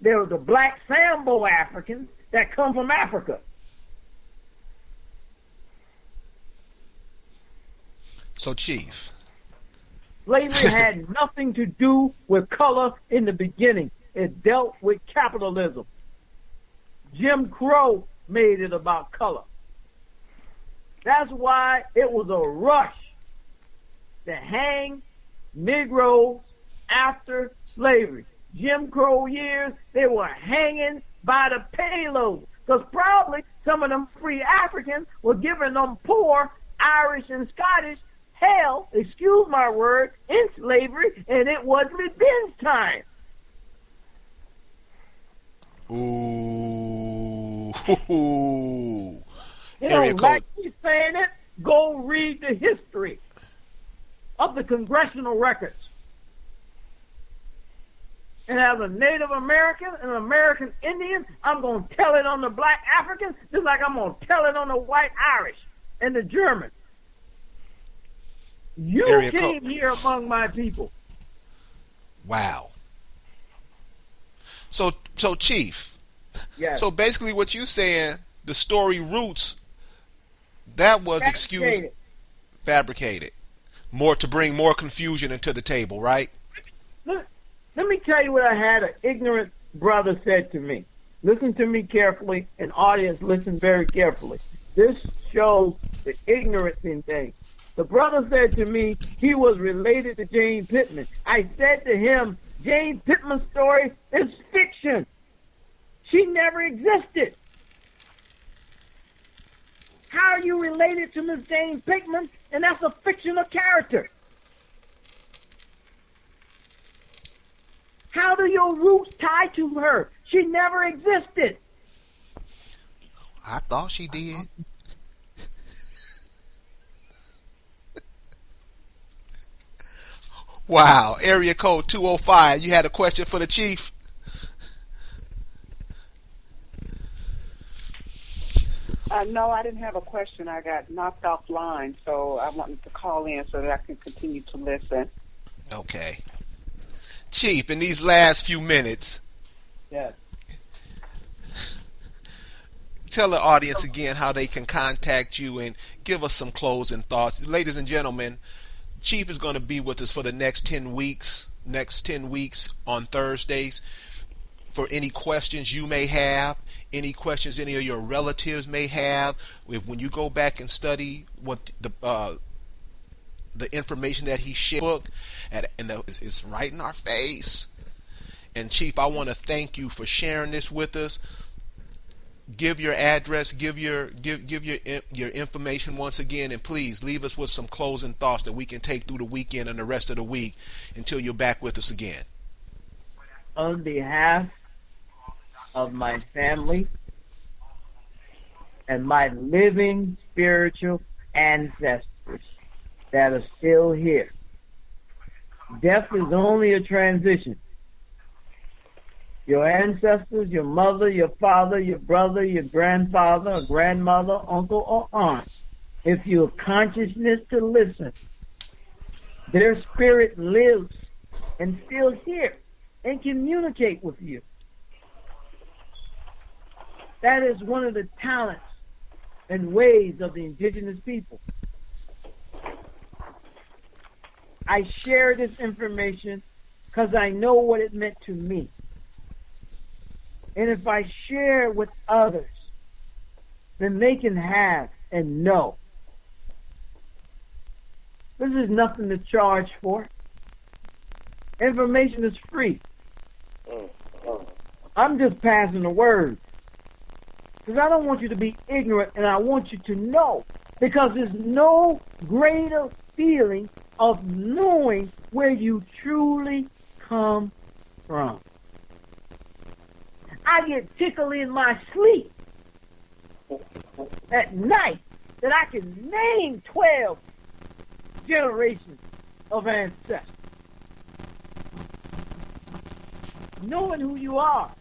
They were the black Sambo Africans that come from Africa. So, Chief. Slavery had nothing to do with color in the beginning. It dealt with capitalism. Jim Crow made it about color. That's why it was a rush to hang Negroes after slavery. Jim Crow years, they were hanging by the payload. Because probably some of them free Africans were giving them poor Irish and Scottish hell, excuse my word, in slavery, and it was revenge time. Ooh. You know, like he's saying it, go read the history of the congressional records. And as a Native American and an American Indian, I'm going to tell it on the black Africans just like I'm going to tell it on the white Irish and the German. You came here among my people. Wow. So Chief. Yes. So basically, what you saying, the story roots, that was fabricated, more to bring more confusion into the table, right? Let me tell you what I had an ignorant brother said to me. Listen to me carefully, and audience, listen very carefully. This shows the ignorance in things. The brother said to me he was related to Jane Pittman. I said to him, Jane Pittman's story is fiction. She never existed. How are you related to Miss Jane Pittman? And that's a fictional character. How do your roots tie to her? She never existed. I thought she did. Wow. Area code 205. You had a question for the Chief? No, I didn't have a question. I got knocked offline, so I wanted to call in so that I can continue to listen. Okay. Chief, in these last few minutes, yes, tell the audience again how they can contact you and give us some closing thoughts. Ladies and gentlemen, Chief is going to be with us for the next 10 weeks on Thursdays. For any questions you may have, any questions any of your relatives may have, when you go back and study what the information that he shared, and it's right in our face. And Chief, I want to thank you for sharing this with us. Give your address, give your information once again, and please leave us with some closing thoughts that we can take through the weekend and the rest of the week until you're back with us again. On behalf of my family and my living spiritual ancestors that are still here, death is only a transition. Your ancestors, your mother, your father, your brother, your grandfather, or grandmother, uncle, or aunt, if you have consciousness to listen, their spirit lives and still here and communicate with you. That is one of the talents and ways of the indigenous people. I share this information because I know what it meant to me. And if I share with others, then they can have and know This is nothing to charge for. Information is free. I'm just passing the word. Because I don't want you to be ignorant, and I want you to know. Because there's no greater feeling of knowing where you truly come from. I get tickled in my sleep at night that I can name 12 generations of ancestors. Knowing who you are